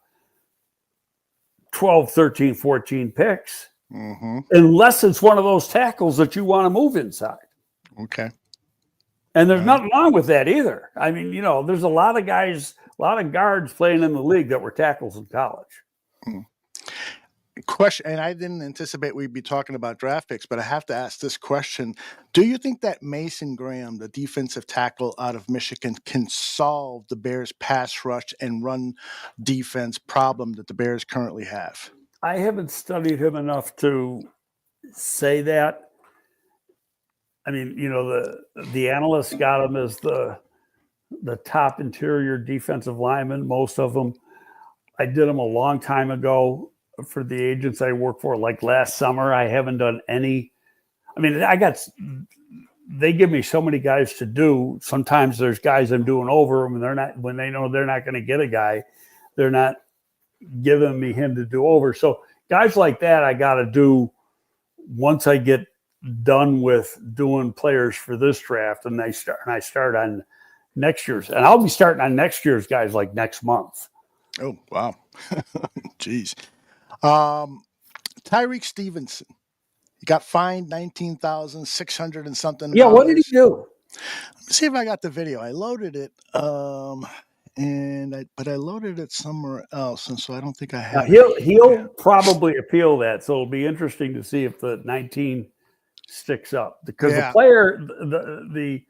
12, 13, 14 picks unless it's one of those tackles that you want to move inside.
Okay.
And there's nothing wrong with that either. I mean, there's a lot of guys, a lot of guards playing in the league that were tackles in college.
Question, and I didn't anticipate we'd be talking about draft picks, but I have to ask this question. Do you think that Mason Graham, the defensive tackle out of Michigan, can solve the Bears' pass rush and run defense problem that the Bears currently have?
I haven't studied him enough to say that. I mean, the analysts got him as the top interior defensive lineman, most of them. I did them a long time ago for the agents I work for, like last summer. I haven't done any. I mean, they give me so many guys to do. Sometimes there's guys I'm doing over them, and when they know they're not going to get a guy, they're not giving him to do over. So guys like that, I got to do once I get done with doing players for this draft, and I start on next year's, and I'll be starting on next year's guys like next month.
Oh, wow. Jeez. Tyrique Stevenson. He got fined $19,600 and something.
Yeah, what did he do?
Let me see if I got the video. I loaded it, but I loaded it somewhere else, and so I don't think I have.
He'll probably appeal that, so it'll be interesting to see if the 19 sticks up, because the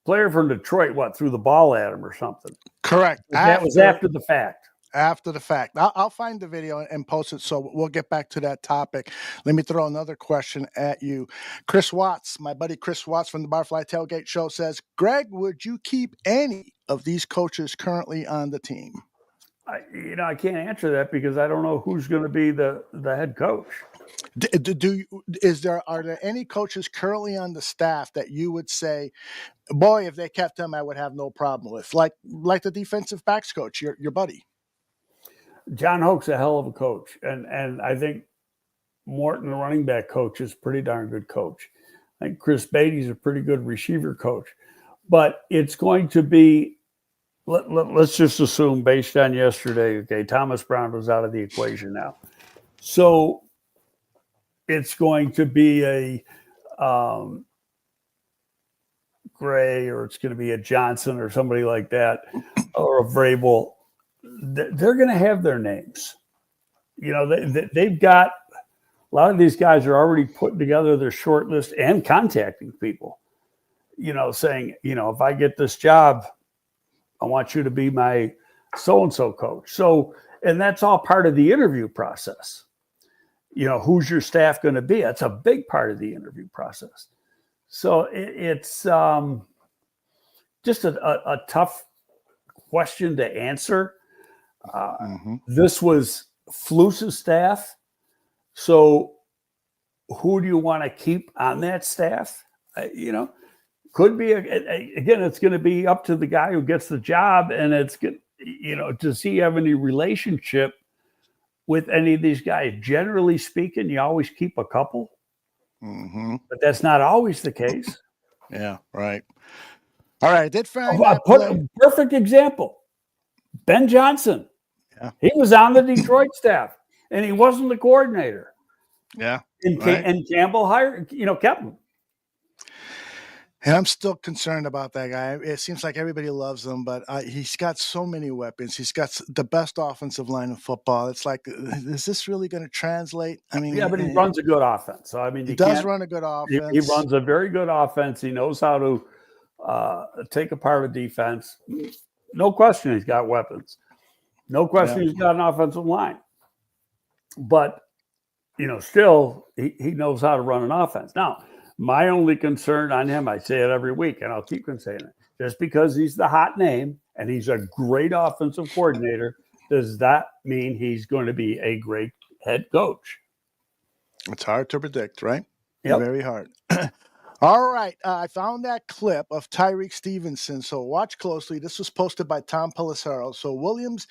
player from Detroit threw the ball at him or something.
Correct.
That was after the fact.
After the fact. I'll find the video and post it, so we'll get back to that topic. Let me throw another question at you. Chris Watts, my buddy Chris Watts from the Barfly Tailgate Show, says, Greg, would you keep any of these coaches currently on the team?
I can't answer that because I don't know who's going to be the head coach.
Are there any coaches currently on the staff that you would say, boy, if they kept him, I would have no problem with, like the defensive backs coach, your buddy?
John Hoke's a hell of a coach, and I think Morton, the running back coach, is a pretty darn good coach. I think Chris Beatty's a pretty good receiver coach, but it's going to be. Let's just assume, based on yesterday, okay, Thomas Brown was out of the equation now, so it's going to be a Gray, or it's going to be a Johnson or somebody like that, or a Vrabel. They're going to have their names. They've got a lot of these guys are already putting together their short list and contacting people, saying, if I get this job, I want you to be my so-and-so coach. So, and that's all part of the interview process. Who's your staff going to be? That's a big part of the interview process. So it's just a tough question to answer. This was Flus's staff. So who do you want to keep on that staff? Could be, again, it's going to be up to the guy who gets the job, and it's good, does he have any relationship with any of these guys? Generally speaking, you always keep a couple, but that's not always the case.
Yeah, right. All right, I did find
a perfect example. Ben Johnson.
Yeah.
He was on the Detroit staff, and he wasn't the coordinator.
Yeah,
and Campbell kept him.
And I'm still concerned about that guy. It seems like everybody loves him, but he's got so many weapons. He's got the best offensive line in football. It's like, is this really going to translate? I mean,
yeah, but he runs a good offense. So I mean,
he does run a good offense.
He runs a very good offense. He knows how to take apart a defense. No question, he's got weapons. No question, he's got an offensive line. But still, he knows how to run an offense. Now, my only concern on him, I say it every week, and I'll keep saying it, just because he's the hot name and he's a great offensive coordinator, does that mean he's going to be a great head coach?
It's hard to predict, right?
Yep.
Very hard. All right. I found that clip of Tyrique Stevenson. So watch closely. This was posted by Tom Pelissero. So Williams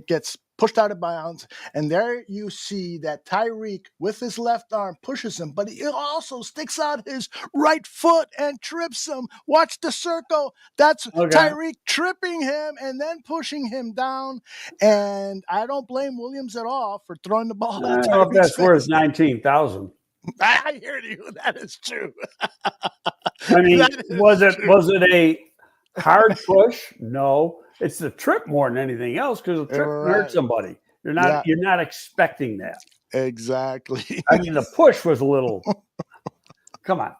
gets pushed out of bounds. And there you see that Tyrique, with his left arm, pushes him. But he also sticks out his right foot and trips him. Watch the circle. That's
Okay.
Tyrique tripping him and then pushing him down. And I don't blame Williams at all for throwing the ball
I
at
don't know if
Tyrique's
that's worth
face.
19,000.
I hear you. That is true.
I mean,
That is
was
true.
it a hard push? No, it's the trip more than anything else because the trip can
Right.
hurt somebody. You're
Yeah.
not expecting that.
Exactly.
I mean, the push was a little. Come on,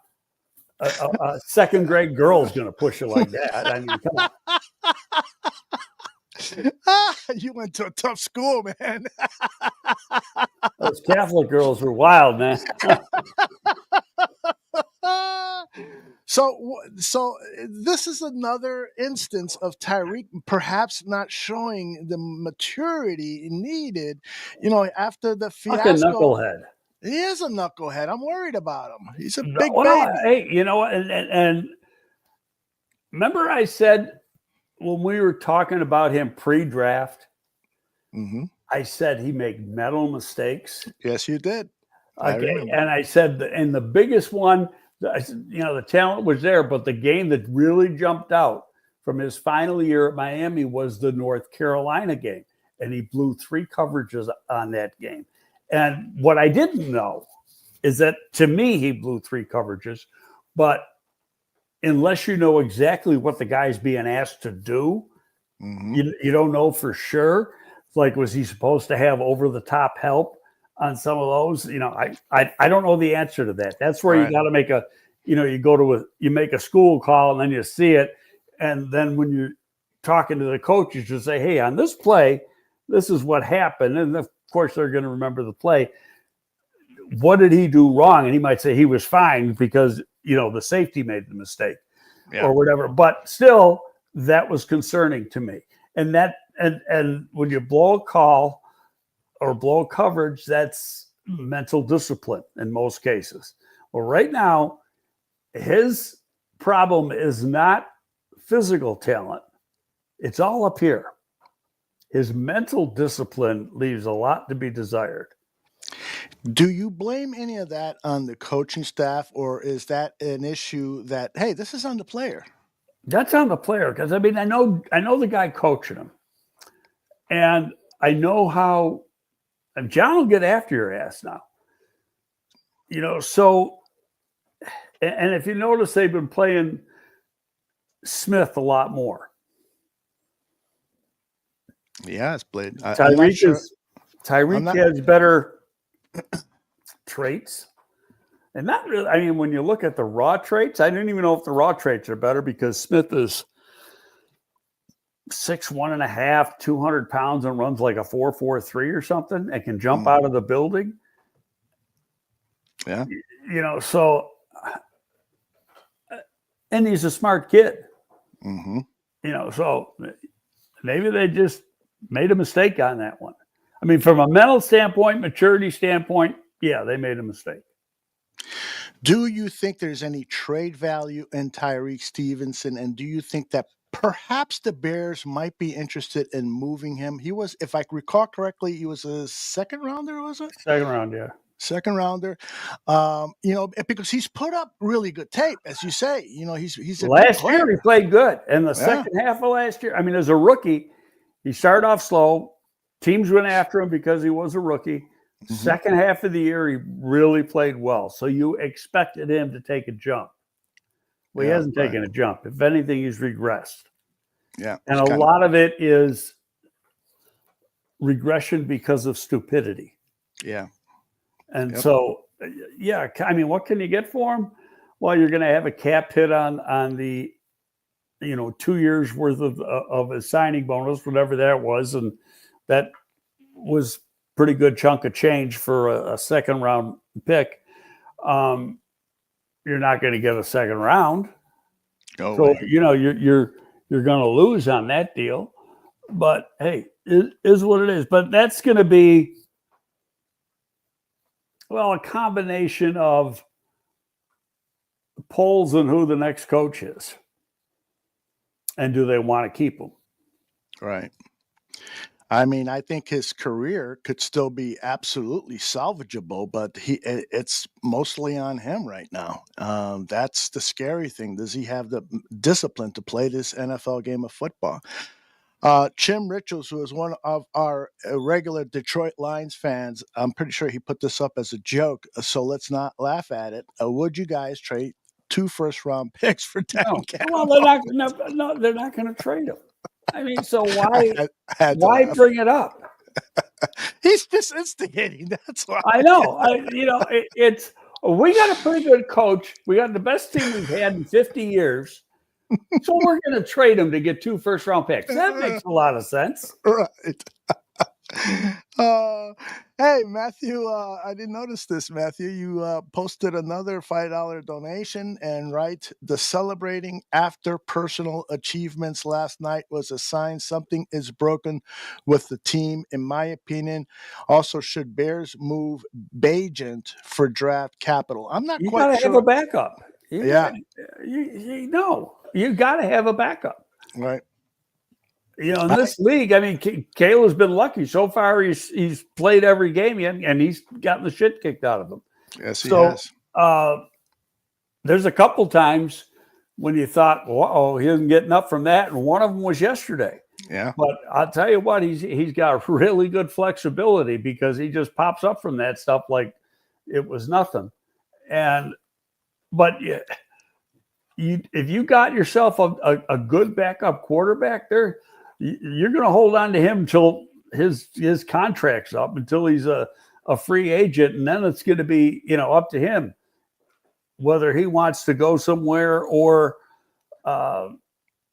a second grade girl's going to push you like that. I mean, come on.
You went to a tough school, man.
Those Catholic girls were wild, man.
So this is another instance of Tyrique perhaps not showing the maturity needed, after the
Fucking
fiasco.
knucklehead.
He is a knucklehead. I'm worried about him. He's a
No,
big
well,
baby.
hey, you know what? And remember, I said when we were talking about him pre-draft,
Mm-hmm.
I said he made mental mistakes.
Yes, you did. I
Okay,
remember.
and I said, and the biggest one, the talent was there, but the game that really jumped out from his final year at Miami was the North Carolina game, and he blew 3 coverages on that game. And what I didn't know is that, to me, he blew 3 coverages, but unless you know exactly what the guy's being asked to do,
Mm-hmm.
you don't know for sure. Like, was he supposed to have over-the-top help on some of those? I don't know the answer to that. That's where
Right.
you got to make you make a school call and then you see it. And then when you're talking to the coaches, you say, hey, on this play, this is what happened. And of course, they're going to remember the play. What did he do wrong? And he might say he was fine because, the safety made the mistake or whatever. But still, that was concerning to me. And and when you blow a call or blow coverage, that's mental discipline in most cases. Well, right now, his problem is not physical talent. It's all up here. His mental discipline leaves a lot to be desired.
Do you blame any of that on the coaching staff, or is that an issue that, hey, this is on the player?
That's on the player because, I know the guy coaching him. And I know how and John will get after your ass now. So, and if you notice, they've been playing Smith a lot more.
Yeah, it's played.
Tyrique has better traits. And not really, when you look at the raw traits, I didn't even know if the raw traits are better because Smith is 6'1.5", 200 pounds and runs like a 4.43 or something and can jump out of the building.
Yeah.
So, and he's a smart kid.
Mm-hmm.
So maybe they just made a mistake on that one. From a mental standpoint, maturity standpoint, yeah, they made a mistake.
Do you think there's any trade value in Tyrique Stevenson? And do you think that perhaps the Bears might be interested in moving him? He was, if I recall correctly, he was a second rounder, was it?
Second round, yeah.
Second rounder. Because he's put up really good tape, as you say. He's a
last year he played good. And the second half of last year, as a rookie, he started off slow. Teams went after him because he was a rookie. Mm-hmm. Second half of the year, he really played well. So you expected him to take a jump. Well, he hasn't taken a jump. If anything, he's regressed.
Yeah.
And a lot of it is regression because of stupidity.
Yeah.
And so, yeah, what can you get for him? Well, you're going to have a cap hit on the, 2 years worth of a signing bonus, whatever that was. And that was pretty good chunk of change for a second round pick. You're not going to get a second round. You're going to lose on that deal. But hey, it is what it is. But that's going to be, a combination of polls on who the next coach is. And do they want to keep him?
Right. I mean, I think his career could still be absolutely salvageable, but it's mostly on him right now. That's the scary thing. Does he have the discipline to play this NFL game of football? Jim Richards, who is one of our regular Detroit Lions fans, I'm pretty sure he put this up as a joke, so let's not laugh at it. Would you guys trade 2 first-round picks for Dan Campbell?
Well, they're not going to trade him. I mean, so why bring it up?
He's just instigating. That's why.
I know. It's we got a pretty good coach. We got the best team we've had in 50 years. So we're going to trade him to get 2 first-round picks. That makes a lot of sense.
Right. Hey, Matthew, I didn't notice this, Matthew. You posted another $5 donation and write, the celebrating after personal achievements last night was a sign something is broken with the team, in my opinion. Also, should Bears move Bagent for draft capital? I'm not
You
quite
got to
sure.
have a backup.
You
got to have a backup.
Right.
In this league, I mean, Kayla's been lucky so far. He's played every game and he's gotten the shit kicked out of him.
Yes, he has.
There's a couple times when you thought, "Whoa, he isn't getting up from that," and one of them was yesterday.
Yeah.
But I'll tell you what, he's got really good flexibility because he just pops up from that stuff like it was nothing. But if you got yourself a good backup quarterback there, you're going to hold on to him until his contract's up, until he's a free agent, and then it's going to be up to him whether he wants to go somewhere or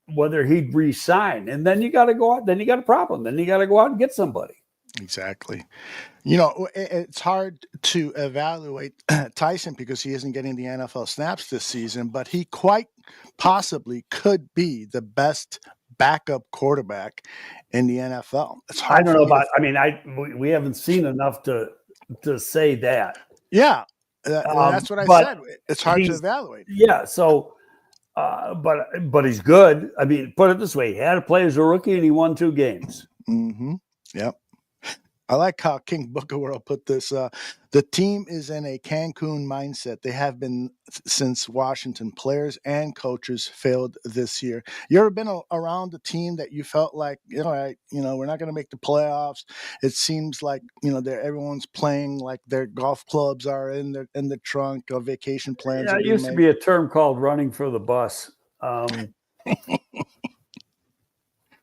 whether he'd re-sign. And then you got to go out. Then you got a problem. Then you got to go out and get somebody.
Exactly. It's hard to evaluate Tyson because he isn't getting the NFL snaps this season, but he quite possibly could be the best backup quarterback in the NFL. It's hard.
I don't know about. I mean, we haven't seen enough to say that.
Yeah, that's what I said. It's hard to evaluate.
Yeah. So, but he's good. I mean, put it this way: he had to play as a rookie, and he won 2 games.
Mm-hmm. Yep. I like how King Booker World put this. The team is in a Cancun mindset. They have been since Washington. Players and coaches failed this year. You ever been around a team that you felt like, we're not going to make the playoffs? It seems like, everyone's playing like their golf clubs are in the trunk, or vacation plans.
Yeah, it used to be a term called running for the bus.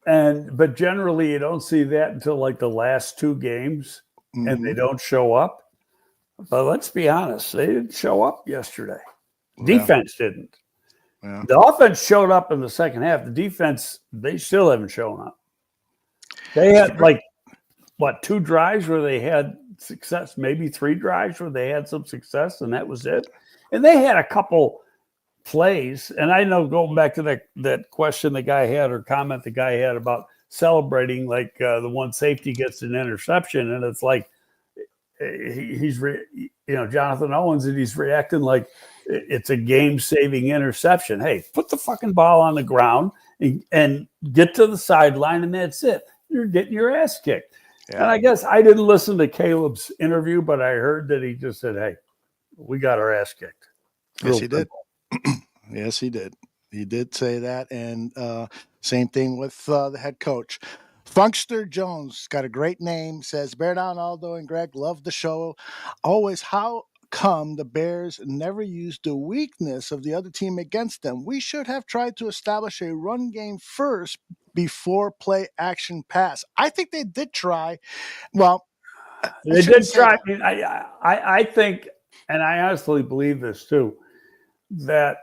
But generally you don't see that until like the last 2 games, and they don't show up. But let's be honest, they didn't show up yesterday. Defense didn't. Yeah. The offense showed up in the second half. The defense, they still haven't shown up. They had 2 drives where they had success, maybe 3 drives where they had some success, and that was it. And they had a couple plays, and I know, going back to that question the guy had, or comment the guy had about celebrating, like the one safety gets an interception, and it's like he's Jonathan Owens, and he's reacting like it's a game-saving interception. Hey, put the fucking ball on the ground and get to the sideline, and that's it. You're getting your ass kicked. Yeah. And I guess I didn't listen to Caleb's interview, but I heard that he just said, "Hey, we got our ass kicked."
Yes, he did. Yes, he did. He did say that. And same thing with the head coach. Funkster Jones, got a great name, says, "Bear down, Aldo and Greg. Love the show. Always, how come the Bears never used the weakness of the other team against them? We should have tried to establish a run game first before play action pass." I think they did try. Well,
they did try. I mean, I think, and I honestly believe this too, that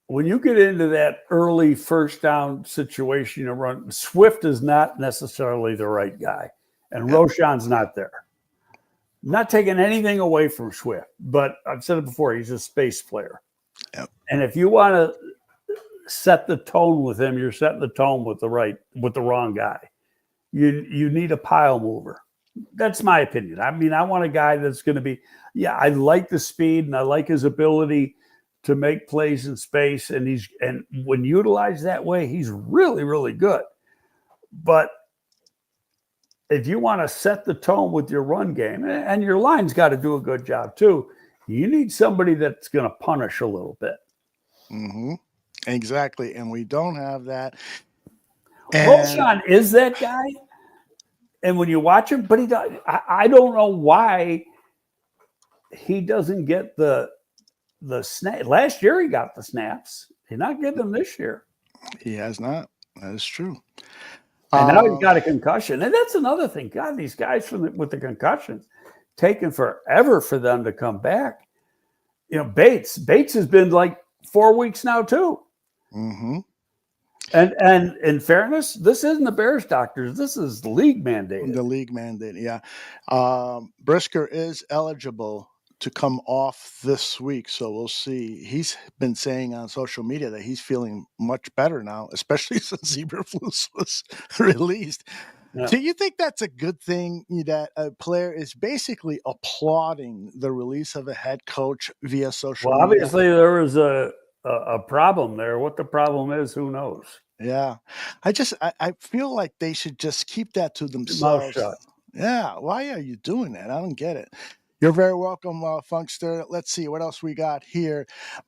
when you get into that early first down situation to run, Swift is not necessarily the right guy, and Roschon's not there. I'm not taking anything away from Swift, but I've said it before, he's a space player. Yep. And if you want to set the tone with him, you're setting the tone with the wrong guy. You need a pile mover. That's my opinion. I mean, I want a guy that's going to be, I like the speed and I like his ability to make plays in space, and when utilized that way, he's really, really good. But if you want to set the tone with your run game, and your line's got to do a good job too, you need somebody that's going to punish a little bit.
Mm-hmm. Exactly, and we don't have that.
Wilson is that guy, and when you watch him, but I don't know why he doesn't get the snap. Last year he got the snaps. He's not getting them this year.
He has not. That is true.
And now he's got a concussion. And that's another thing. God, these guys with the concussions, taking forever for them to come back. You know, Bates has been like 4 weeks now too.
Mm-hmm.
And in fairness, this isn't the Bears doctors. This is league mandated.
The league mandate, yeah. Brisker is eligible to come off this week, so we'll see. He's been saying on social media that he's feeling much better now, especially since Zebraflus was released.
Yeah.
Do you think that's a good thing that a player is basically applauding the release of a head coach via social media?
Well, obviously there was a problem there. What the problem is, who knows?
Yeah. I feel like they should just keep that to themselves.
Mouth shut.
Yeah. Why are you doing that? I don't get it. You're very welcome, Funkster. Let's see what else we got here.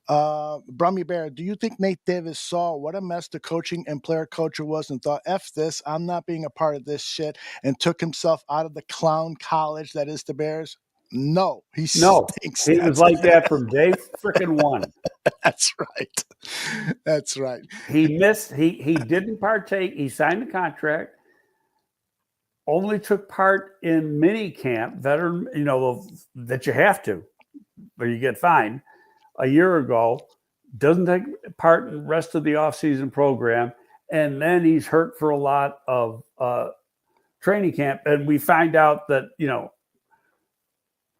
Brummy Bear, do you think Nate Davis saw what a mess the coaching and player culture was and thought, F this, I'm not being a part of this shit, and took himself out of the clown college that is the Bears? No, he stinks.
He was like that from day freaking one.
That's right. That's right.
He missed. He didn't partake. He signed the contract. Only took part in mini camp, veteran. You know that you have to, or you get fined. A year ago, doesn't take part in the rest of the offseason program, and then he's hurt for a lot of training camp. And we find out that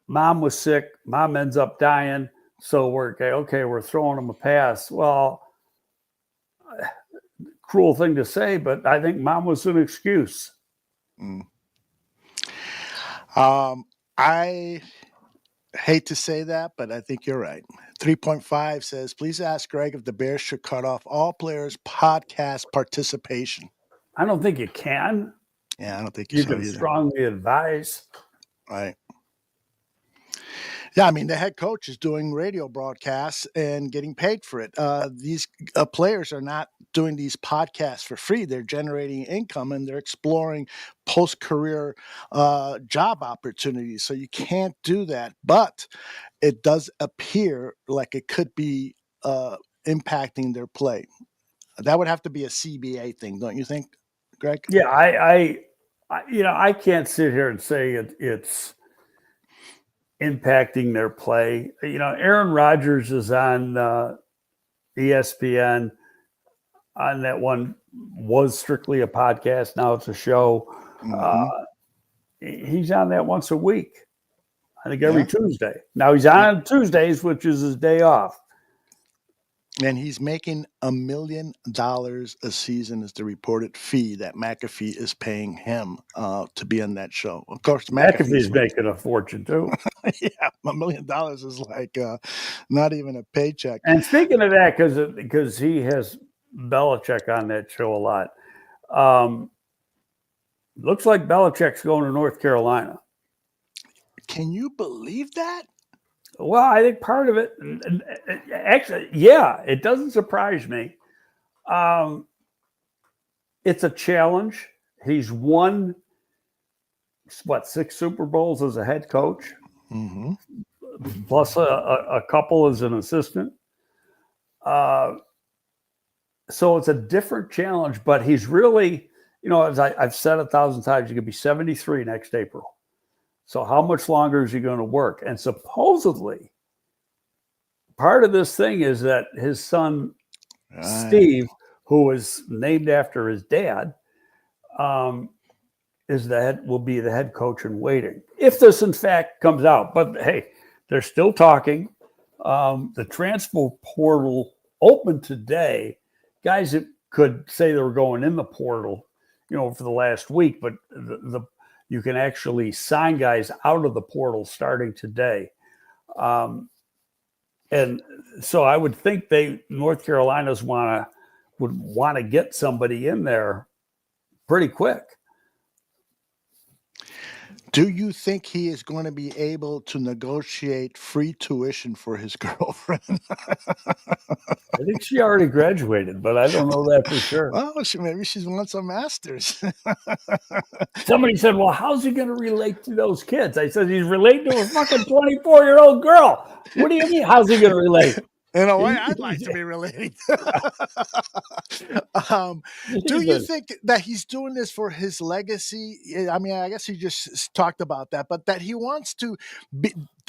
mom was sick. Mom ends up dying. So we're throwing him a pass. Well, cruel thing to say, but I think mom was an excuse.
I hate to say that, but I think you're right. 3.5 says, please ask Greg if the Bears should cut off all players' podcast participation.
I don't think you can.
Yeah, I don't think
you
can
either. Strongly advise.
Right. Yeah, I mean, the head coach is doing radio broadcasts and getting paid for it. These players are not doing these podcasts for free. They're generating income and they're exploring post-career job opportunities. So you can't do that. But it does appear like it could be impacting their play. That would have to be a CBA thing, don't you think, Greg?
Yeah, I can't sit here and say it's impacting their play. Aaron Rodgers is on ESPN on that one, was strictly a podcast. Now it's a show. Mm-hmm. He's on that once a week. I think every Tuesday. Now he's on Tuesdays, which is his day off.
And he's making $1 million a season is the reported fee that McAfee is paying him to be on that show. Of course,
McAfee's making a fortune too.
Yeah, $1 million is like not even a paycheck.
And speaking of that, because he has Belichick on that show a lot, looks like Belichick's going to North Carolina.
Can you believe that?
Well, I think part of it, actually, yeah, it doesn't surprise me. It's a challenge. He's won, 6 Super Bowls as a head coach, plus a couple as an assistant. So it's a different challenge, but he's really, as I've said 1,000 times, he could be 73 next April. So how much longer is he going to work? And supposedly, part of this thing is that his son, Steve, who was named after his dad, will be the head coach in waiting. If this, in fact, comes out. But, hey, they're still talking. The transfer portal opened today. Guys that could say they were going in the portal, for the last week, but you can actually sign guys out of the portal starting today. And so I would think North Carolina's would want to get somebody in there pretty quick.
Do you think he is going to be able to negotiate free tuition for his girlfriend?
I think she already graduated, but I don't know that for sure.
Well, maybe she wants a master's.
Somebody said, well, how's he going to relate to those kids? I said, he's relating to a fucking 24-year-old girl. What do you mean? How's he going to relate?
In a way, I'd like to be related. Do you think that he's doing this for his legacy? I mean, I guess he just talked about that, but that he wants to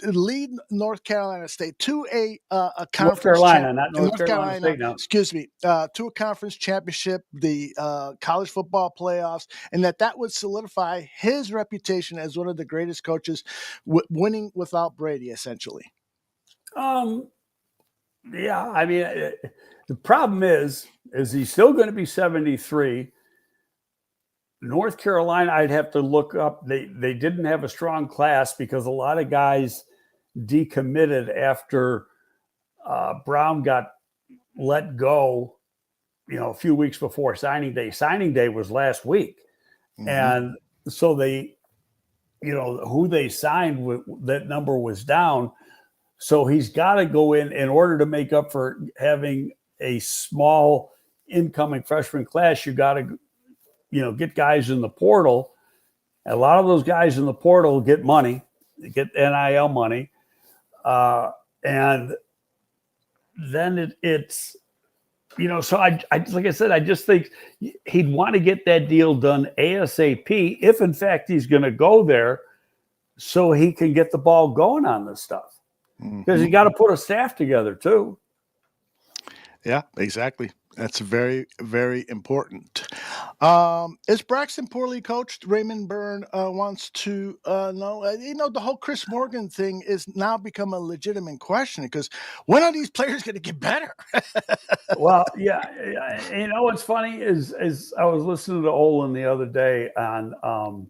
lead North Carolina State to a conference.
North Carolina, not North Carolina State now.
Excuse me, to a conference championship, the college football playoffs, and that would solidify his reputation as one of the greatest coaches, winning without Brady, essentially.
Yeah, I mean, the problem is he's still going to be 73. North Carolina, I'd have to look up. They didn't have a strong class because a lot of guys decommitted after Brown got let go, a few weeks before signing day. Signing day was last week. Mm-hmm. And so they, who they signed, that number was down. So he's got to go in order to make up for having a small incoming freshman class. You got to, get guys in the portal. A lot of those guys in the portal get money, get NIL money. And then it's, so I like I said, I just think he'd want to get that deal done ASAP if in fact he's going to go there so he can get the ball going on this stuff. Because you got to put a staff together too.
Yeah, exactly. That's very, very important. Is Braxton poorly coached? Raymond Byrne wants to know. The whole Chris Morgan thing is now become a legitimate question because when are these players going to get better?
Well, yeah. What's funny is I was listening to Olin the other day on.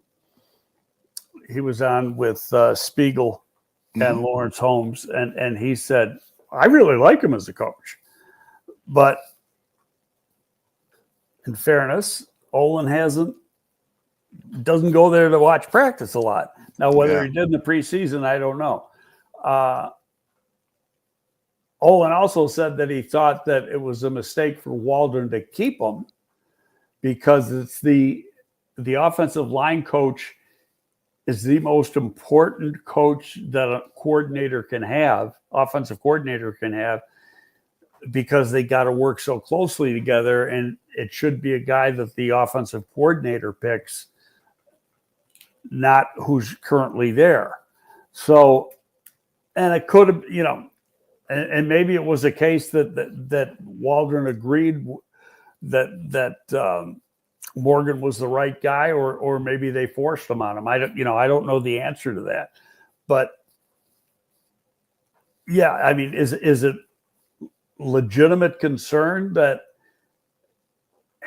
He was on with Spiegel and Lawrence Holmes, and he said, I really like him as a coach. But in fairness, Olin doesn't go there to watch practice a lot. Now, whether he did in the preseason, I don't know. Olin also said that he thought that it was a mistake for Waldron to keep him because it's the offensive line coach is the most important coach that a coordinator can have, offensive coordinator can have, because they got to work so closely together. And it should be a guy that the offensive coordinator picks, not who's currently there. So, and it could have, and maybe it was a case that Waldron agreed that Morgan was the right guy, or maybe they forced him on him. I don't know the answer to that, but yeah, I mean, is it legitimate concern that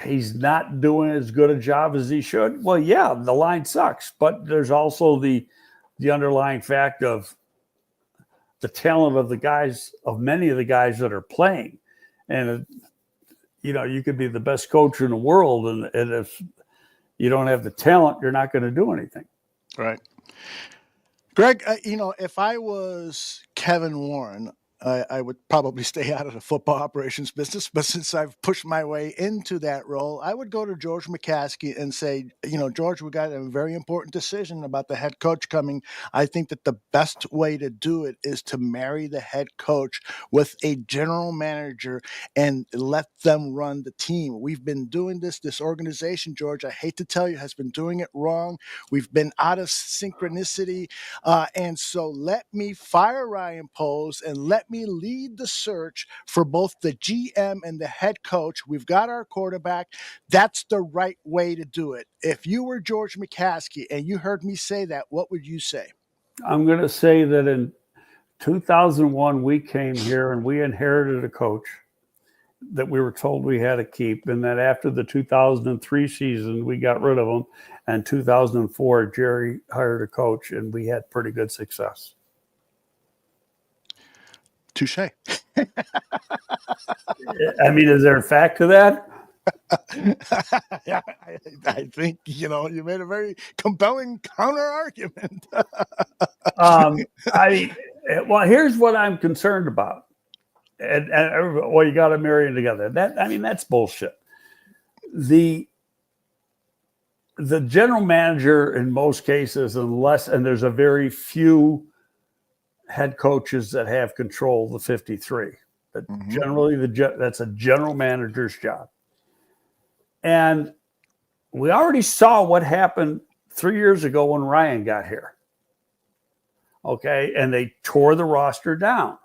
he's not doing as good a job as he should? Well, yeah, the line sucks, but there's also the underlying fact of the talent of many of the guys that are playing, and you could be the best coach in the world, and if you don't have the talent, you're not going to do anything.
Right. Greg, if I was Kevin Warren, I would probably stay out of the football operations business. But since I've pushed my way into that role, I would go to George McCaskey and say, George, we got a very important decision about the head coach coming. I think that the best way to do it is to marry the head coach with a general manager and let them run the team. We've been doing this organization, George, I hate to tell you, has been doing it wrong. We've been out of synchronicity. And so let me fire Ryan Poles and let me lead the search for both the GM and the head coach. We've got our quarterback. That's the right way to do it. If you were George McCaskey and you heard me say that, what would you say?
I'm going to say that in 2001, we came here and we inherited a coach that we were told we had to keep. And that after the 2003 season, we got rid of him. And 2004, Jerry hired a coach and we had pretty good success.
Touche.
I mean, is there a fact to that?
Yeah, I think you made a very compelling counter argument.
Well, here's what I'm concerned about, and well, you got to marry them together. That's bullshit. The general manager in most cases, and there's a very few head coaches that have control of the 53. But generally, that's a general manager's job. And we already saw what happened 3 years ago when Ryan got here. Okay, and they tore the roster down.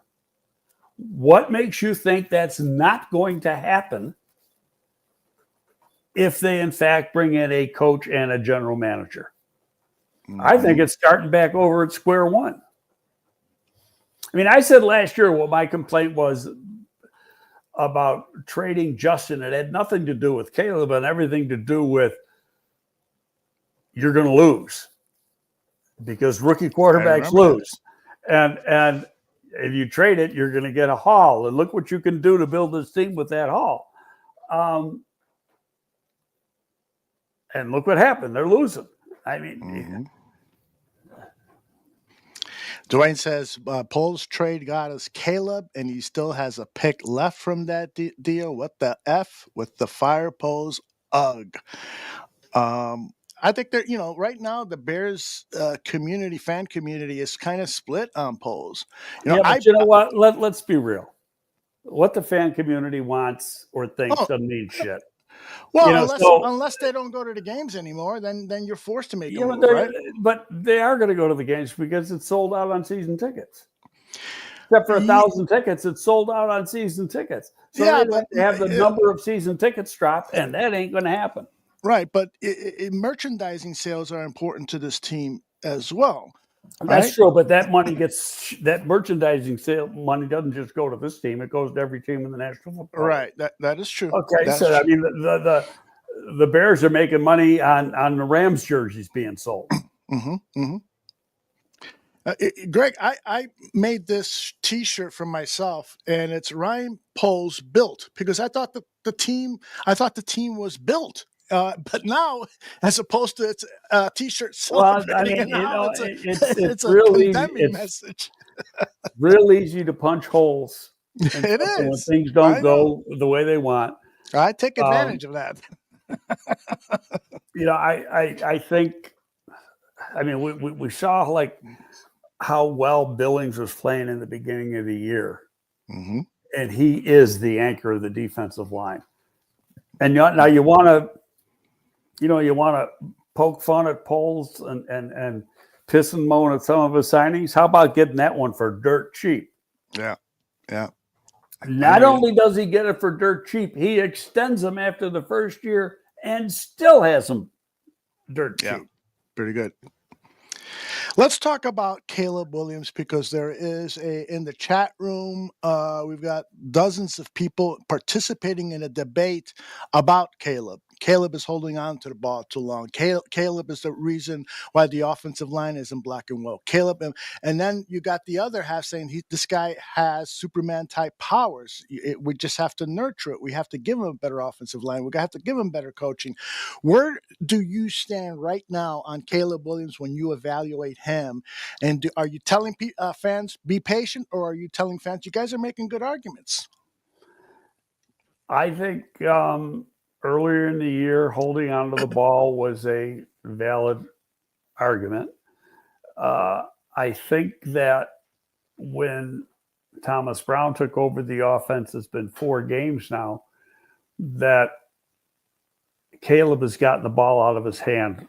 What makes you think that's not going to happen if they, in fact, bring in a coach and a general manager? I think it's starting back over at square one. I mean, I said last year what my complaint was about trading Justin. It had nothing to do with Caleb and everything to do with you're going to lose because rookie quarterbacks lose. And if you trade it, you're going to get a haul. And look what you can do to build this team with that haul. And look what happened. They're losing. I mean,
Dwayne says, Poles trade got us Caleb, and he still has a pick left from that deal. What the F with the fire Poles? Ugh. I think that, right now the Bears fan community is kind of split on Poles.
You know what? Let's be real. What the fan community wants or thinks doesn't mean shit.
Well, unless they don't go to the games anymore, then you're forced to make a move, right?
But they are going to go to the games because it's sold out on season tickets. Except for 1,000 tickets, it's sold out on season tickets. So they have the number of season tickets drop, and that ain't going to happen.
Right, but merchandising sales are important to this team as well.
That's true, but that merchandising sale money doesn't just go to this team; it goes to every team in the National Football League.
Right, that is true.
Okay,
That's
so
true.
I mean, the Bears are making money on the Rams jerseys being sold.
Greg, I made this T-shirt for myself, and it's Ryan Poles built because I thought the team was built. But now, as opposed to its T-shirt celebrating, it's a
real
condemning message.
Real easy to punch holes.
It is
when things don't go the way they want.
I take advantage of that.
I think. I mean, we saw like how well Billings was playing in the beginning of the year, and he is the anchor of the defensive line. And now you want to. You want to poke fun at Poles and piss and moan at some of his signings. How about getting that one for dirt cheap?
Yeah.
Not only does he get it for dirt cheap, he extends them after the first year and still has them dirt cheap.
Yeah, pretty good. Let's talk about Caleb Williams because there is in the chat room, we've got dozens of people participating in a debate about Caleb. Caleb is holding on to the ball too long. Caleb is the reason why the offensive line isn't black and white. Caleb, and then you got the other half saying this guy has Superman-type powers. We just have to nurture it. We have to give him a better offensive line. We have to give him better coaching. Where do you stand right now on Caleb Williams when you evaluate him? And are you telling fans, be patient, or are you telling fans, you guys are making good arguments?
I think earlier in the year, holding onto the ball was a valid argument. I think that when Thomas Brown took over the offense, it's been 4 games now, that Caleb has gotten the ball out of his hand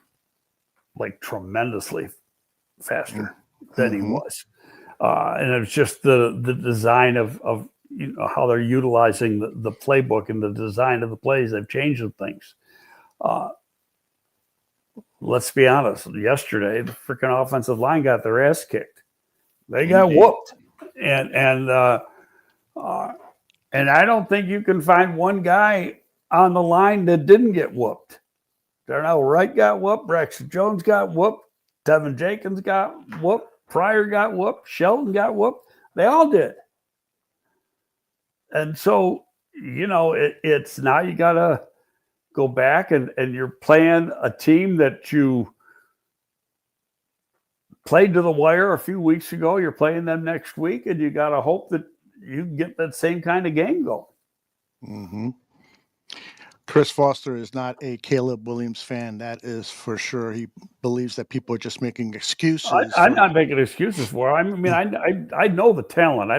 like tremendously faster than he was. And it's just the design of how they're utilizing the playbook and the design of the plays. They've changed some things. Let's be honest. Yesterday, the freaking offensive line got their ass kicked. They got whooped. And I don't think you can find one guy on the line that didn't get whooped. Darnell Wright got whooped. Rex Jones got whooped. Teven Jenkins got whooped. Pryor got whooped. Sheldon got whooped. They all did. And so, it's now you got to go back and you're playing a team that you played to the wire a few weeks ago. You're playing them next week, and you got to hope that you get that same kind of game going.
Mm-hmm. Chris Foster is not a Caleb Williams fan. That is for sure. He believes that people are just making excuses.
I'm not making excuses for him. I know the talent.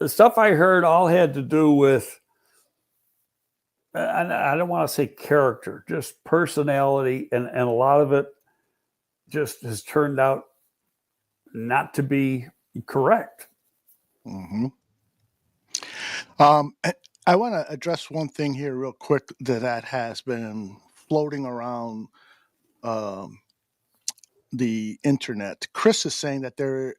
The stuff I heard all had to do with, and I don't want to say character, just personality, and a lot of it just has turned out not to be correct.
Mm-hmm. I want to address one thing here real quick that has been floating around the internet. Chris is saying that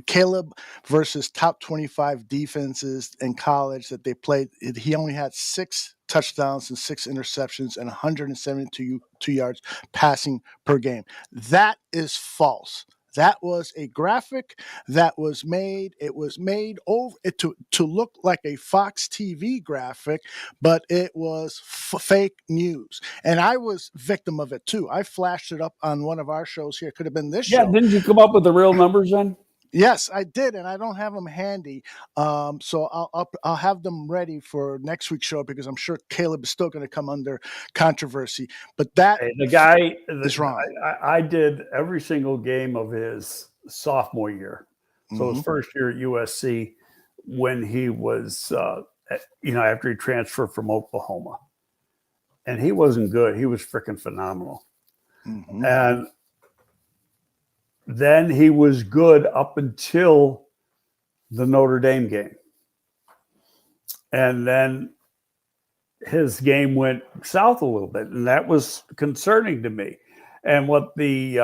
Caleb versus top 25 defenses in college that they played, he only had 6 touchdowns and 6 interceptions and 172 yards passing per game. That is false. That was a graphic that was made. It was made over to look like a Fox TV graphic, but it was fake news. And I was victim of it too. I flashed it up on one of our shows here. It could have been this show.
Yeah, didn't you come up with the real numbers then?
Yes, I did, and I don't have them handy. So I'll have them ready for next week's show because I'm sure Caleb is still going to come under controversy. But that
the guy
is wrong.
I did every single game of his sophomore year, so his first year at USC when he was, after he transferred from Oklahoma, and he wasn't good. He was freaking phenomenal, and then he was good up until the Notre Dame game. And then his game went south a little bit, and that was concerning to me. And what the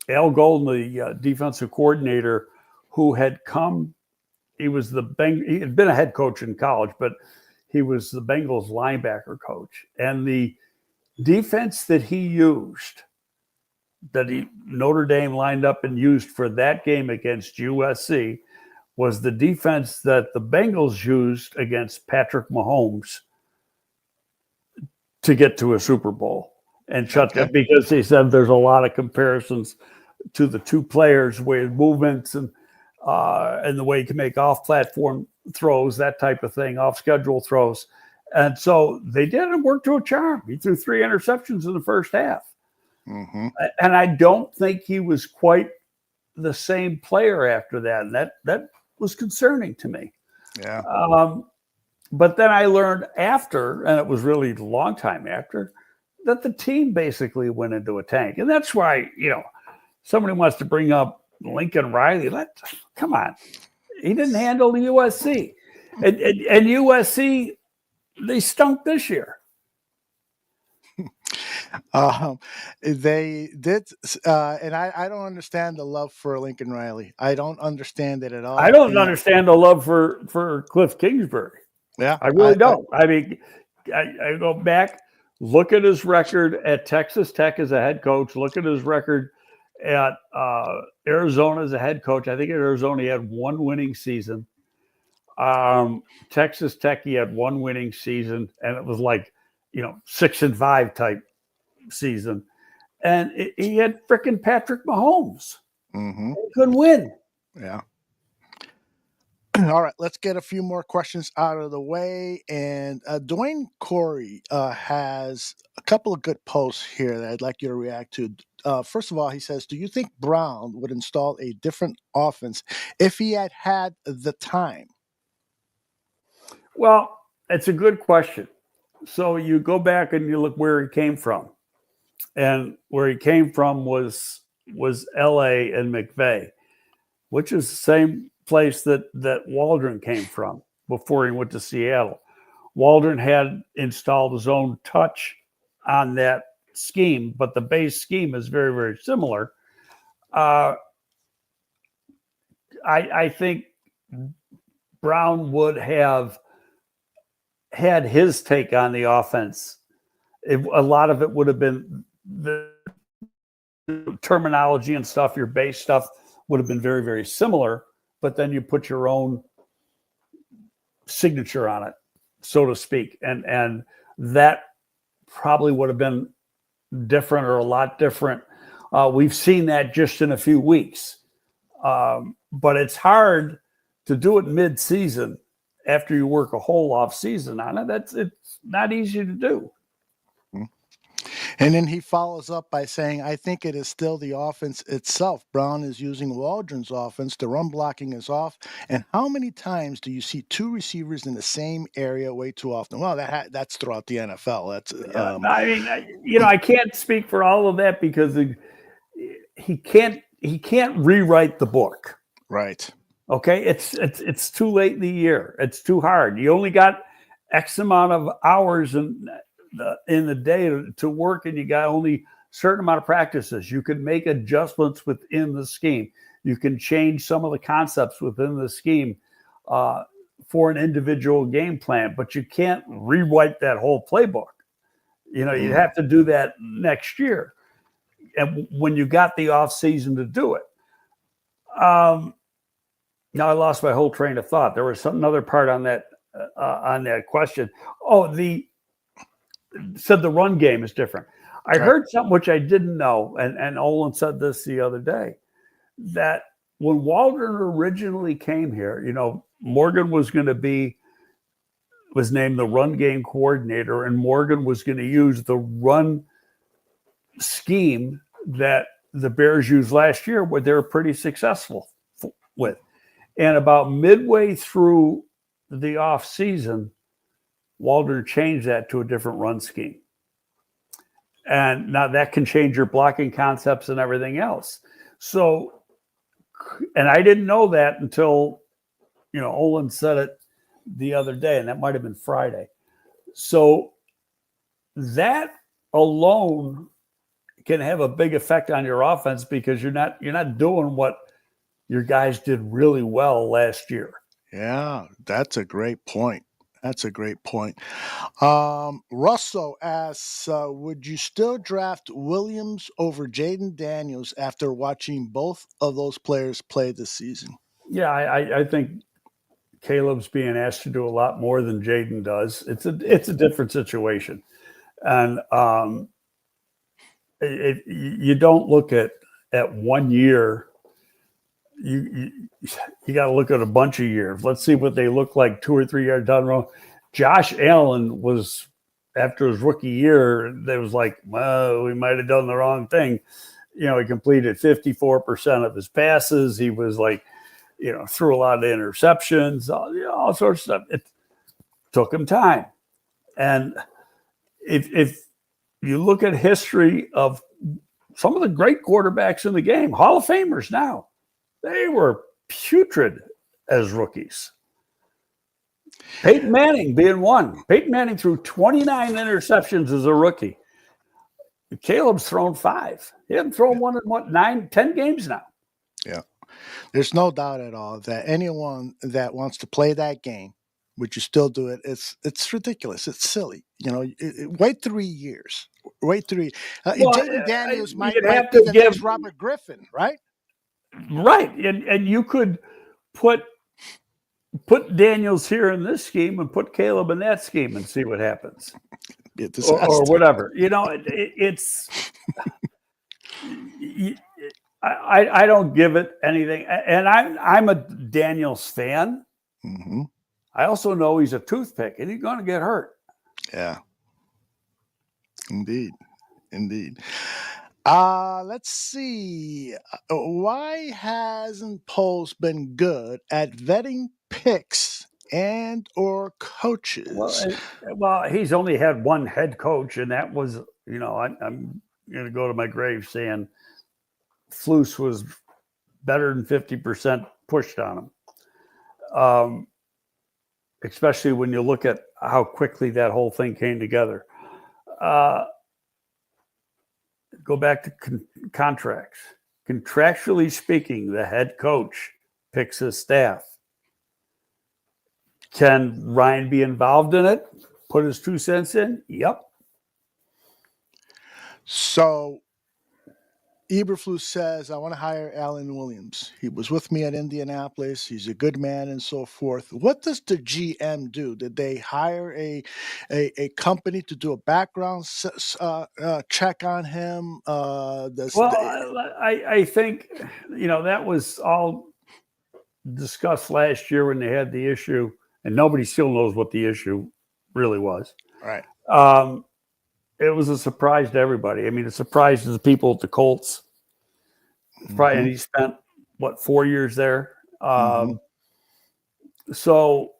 Al Golden, the defensive coordinator, who had come, he had been a head coach in college, but he was the Bengals linebacker coach. And the defense that he used, Notre Dame lined up and used for that game against USC, was the defense that the Bengals used against Patrick Mahomes to get to a Super Bowl and shut that, because he said there's a lot of comparisons to the two players with movements and the way he can make off-platform throws, that type of thing, off-schedule throws. And so they did, and worked to a charm. He threw 3 interceptions in the first half. And I don't think he was quite the same player after that. And that was concerning to me.
Yeah.
But then I learned after, and it was really a long time after, that the team basically went into a tank. And that's why, somebody wants to bring up Lincoln Riley. Come on. He didn't handle the USC. And USC, they stunk this year.
They did, and I don't understand the love for Lincoln Riley. I don't understand it at all.
I don't understand the love for Cliff Kingsbury.
Yeah,
I really don't. I go back, look at his record at Texas Tech as a head coach. Look at his record at Arizona as a head coach. I think at Arizona he had 1 winning season. Texas Tech, he had 1 winning season, and it was like 6-5 type season, and he had frickin' Patrick Mahomes. He couldn't win.
Yeah. All right, let's get a few more questions out of the way. And Dwayne Corey has a couple of good posts here that I'd like you to react to. First of all, he says, do you think Brown would install a different offense if he had the time?
Well, it's a good question. So you go back and you look where he came from. And where he came from was L.A. and McVay, which is the same place that Waldron came from before he went to Seattle. Waldron had installed his own touch on that scheme, but the base scheme is very, very similar. I think Brown would have had his take on the offense. A lot of it would have been the terminology and stuff, your base stuff would have been very, very similar, but then you put your own signature on it, so to speak. And that probably would have been different or a lot different. We've seen that just in a few weeks. But it's hard to do it mid-season after you work a whole off season on it. It's not easy to do.
And then he follows up by saying, I think it is still the offense itself. Brown is using Waldron's offense. The run blocking is off. And how many times do you see two receivers in the same area way too often? Well, that's throughout the NFL. That's
I can't speak for all of that because he can't rewrite the book.
Right.
Okay. It's too late in the year. It's too hard. You only got X amount of hours in the day to work, and you got only a certain amount of practices. You can make adjustments within the scheme. You can change some of the concepts within the scheme for an individual game plan, but you can't rewrite that whole playbook. You'd have to do that next year, and when you got the off season to do it. Now I lost my whole train of thought. There was another part on that question. Said the run game is different. I heard something which I didn't know, and Olin said this the other day, that when Waldron originally came here, Morgan was named the run game coordinator, and Morgan was going to use the run scheme that the Bears used last year, where they were pretty successful with. And about midway through the off season, Waldron changed that to a different run scheme. And now that can change your blocking concepts and everything else. So, and I didn't know that until, Olin said it the other day, and that might've been Friday. So that alone can have a big effect on your offense because you're not doing what your guys did really well last year.
Yeah, that's a great point. Russo asks, would you still draft Williams over Jaden Daniels after watching both of those players play this season?
Yeah, I think Caleb's being asked to do a lot more than Jaden does. It's a different situation. And you don't look at 1 year. You got to look at a bunch of years. Let's see what they look like 2 or 3 years down the road. Josh Allen was, after his rookie year, there was like, well, we might have done the wrong thing. He completed 54% of his passes. He was like, threw a lot of interceptions, all sorts of stuff. It took him time. And if you look at history of some of the great quarterbacks in the game, Hall of Famers now, they were putrid as rookies. Peyton Manning being one. Peyton Manning threw 29 interceptions as a rookie. Caleb's thrown 5. He hasn't thrown one in 10 games now.
Yeah. There's no doubt at all that anyone that wants to play that game, would you still do it? It's ridiculous. It's silly. Wait 3 years. Jaden Daniels might be the next Robert Griffin, right?
Right. And you could put Daniels here in this scheme and put Caleb in that scheme and see what happens. Or whatever. I don't give it anything. And I'm a Daniels fan.
Mm-hmm.
I also know he's a toothpick and he's going to get hurt.
Yeah. Indeed. Let's see. Why hasn't Poles been good at vetting picks and or coaches?
Well, he's only had one head coach, and that was, I'm going to go to my grave saying Flus was better than 50% pushed on him. Especially when you look at how quickly that whole thing came together. Go back to contracts. Contractually speaking, the head coach picks his staff. Can Ryan be involved in it? Put his 2 cents in? Yep.
So Eberflus says, I want to hire Alan Williams. He was with me at Indianapolis. He's a good man and so forth. What does the GM do? Did they hire a company to do a background check on him?
I think, that was all discussed last year when they had the issue, and nobody still knows what the issue really was.
Right.
It was a surprise to everybody. I mean, it surprised the people at the Colts. And he spent, 4 years there? So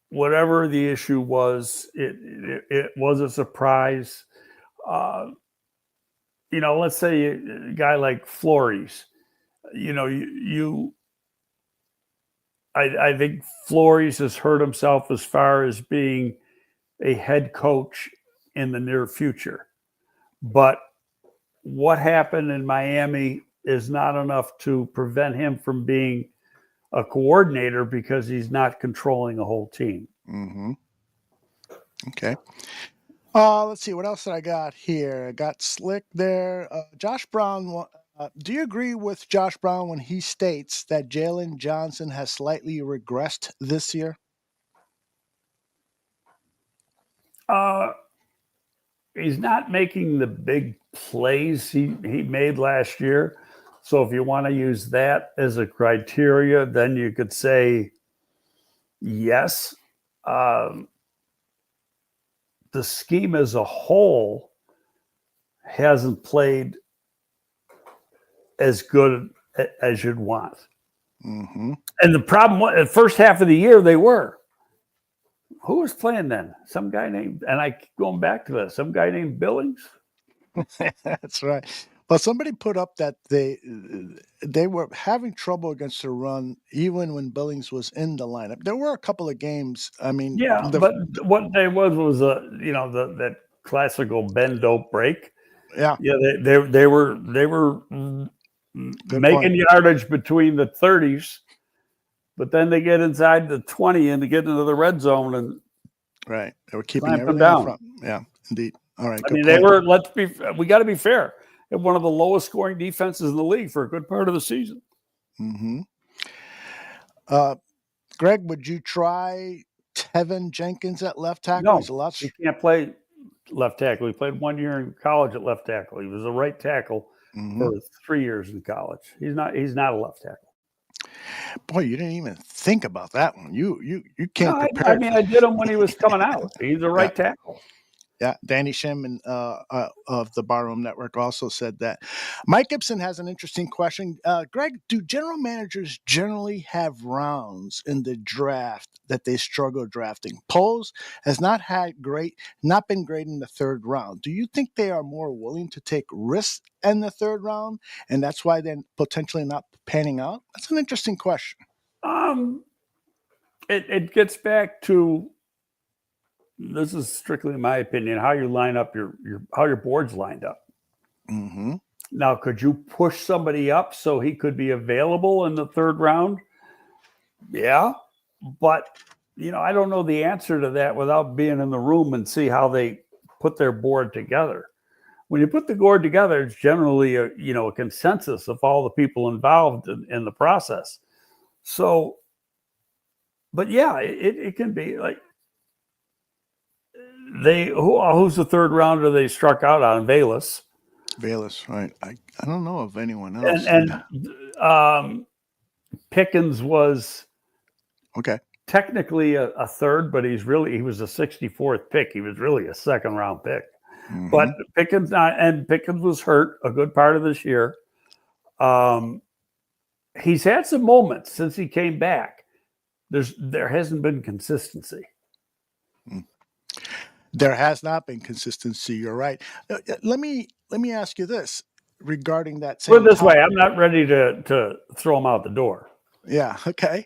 whatever the issue was, it was a surprise. Let's say a guy like Flores, I think Flores has hurt himself as far as being a head coach in the near future. But what happened in Miami is not enough to prevent him from being a coordinator because he's not controlling a whole team.
Okay. Let's see. What else did I got here? I got Slick there. Josh Brown. Do you agree with Josh Brown when he states that Jaylon Johnson has slightly regressed this year?
He's not making the big plays he made last year. So if you want to use that as a criteria, then you could say yes. The scheme as a whole hasn't played as good as you'd want. And the problem was, the first half of the year, they were. Who was playing then? Some guy named, and I keep going back to that, some guy named Billings.
That's right. Well, somebody put up that they were having trouble against the run even when Billings was in the lineup. There were a couple of games. I mean,
but what they was that classical bend dope break.
Yeah,
they were making yardage between the 30s, but then they get inside the 20 and they get into the red zone and
right. They were keeping everything
down.
Front. Yeah, indeed. All right.
I mean, they were. We got to be fair. One of the lowest scoring defenses in the league for a good part of the season.
Greg, would you try Teven Jenkins at left tackle?
No,
He's a lot.
He can't play left tackle. He played 1 year in college at left tackle. He was a right tackle for 3 years in college. He's not a left tackle.
Boy, you didn't even think about that one. You can't prepare.
I mean, I did him when he was coming out. He's a right tackle.
Yeah, Danny Sherman of the Barroom Network also said that. Mike Gibson has an interesting question. Greg, do general managers generally have rounds in the draft that they struggle drafting? Poles has not been great in the third round. Do you think they are more willing to take risks in the third round, and that's why they're potentially not panning out? That's an interesting question.
It gets back to, this is strictly my opinion, how you line up how your board's lined up. Now, could you push somebody up so he could be available in the third round? Yeah, but I don't know the answer to that without being in the room and see how they put their board together. When you put the board together, it's generally a consensus of all the people involved in the process. So, but yeah, it can be like, who's the third rounder they struck out on? Velas,
right. I don't know of anyone else.
And Pickens was technically a third, but he was a 64th pick. He was really a second round pick. But Pickens was hurt a good part of this year. He's had some moments since he came back. There hasn't been consistency.
There has not been consistency. You're right. Let me ask you this regarding that.
Put it this way: I'm not ready to throw him out the door.
Yeah. Okay.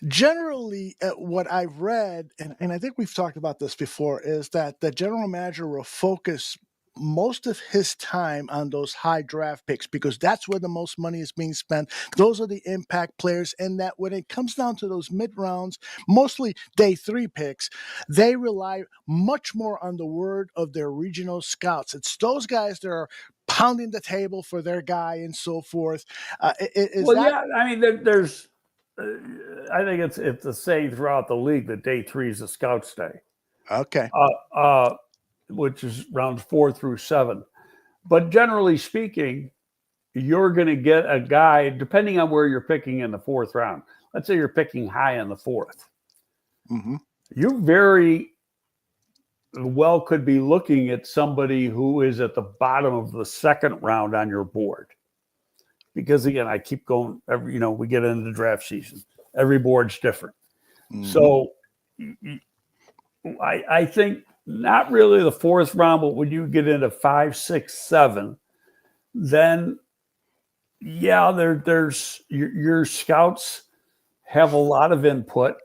Generally, what I've read, and I think we've talked about this before, is that the general manager will focus most of his time on those high draft picks because that's where the most money is being spent. Those are the impact players, and that when it comes down to those mid rounds, mostly day 3 picks, they rely much more on the word of their regional scouts. It's those guys that are pounding the table for their guy and so forth.
Yeah, I mean, there's. I think it's the same throughout the league that day 3 is a scouts day.
Okay.
Which is rounds 4 through 7. But generally speaking, you're going to get a guy, depending on where you're picking in the 4th round. Let's say you're picking high in the 4th.
Mm-hmm.
You very well could be looking at somebody who is at the bottom of the 2nd round on your board. Because again, I keep going, we get into the draft season. Every board's different. Mm-hmm. So I think not really the 4th round, but when you get into 5, 6, 7, then there's your scouts have a lot of input,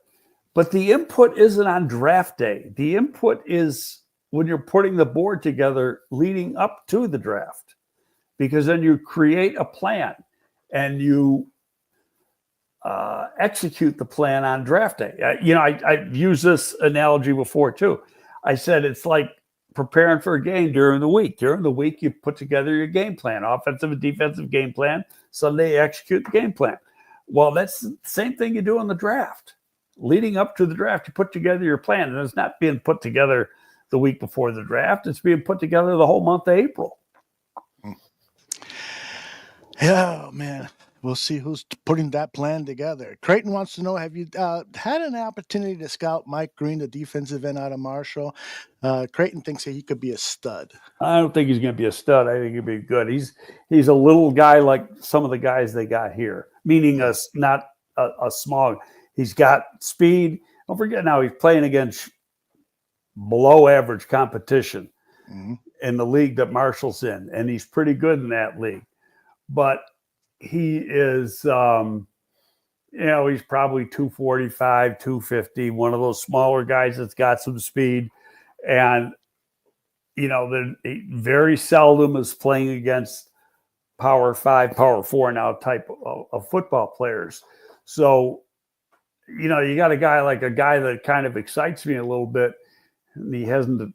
but the input isn't on draft day. The input is when you're putting the board together leading up to the draft, because then you create a plan and you execute the plan on draft day. I've used this analogy before too. I said it's like preparing for a game during the week. During the week, you put together your game plan, offensive and defensive game plan. Sunday, execute the game plan. Well, that's the same thing you do in the draft. Leading up to the draft, you put together your plan, and it's not being put together the week before the draft. It's being put together the whole month of April.
Yeah, man. We'll see who's putting that plan together. Creighton wants to know, have you had an opportunity to scout Mike Green, the defensive end out of Marshall? Creighton thinks that he could be a stud.
I don't think he's going to be a stud. I think he'll be good. He's a little guy like some of the guys they got here, meaning not a small. He's got speed. Don't forget now he's playing against below average competition in the league that Marshall's in, and he's pretty good in that league. But he is, he's probably 245, 250, one of those smaller guys that's got some speed. And, very seldom is playing against Power 5, Power 4 now type of football players. So, you got a guy that kind of excites me a little bit. And he hasn't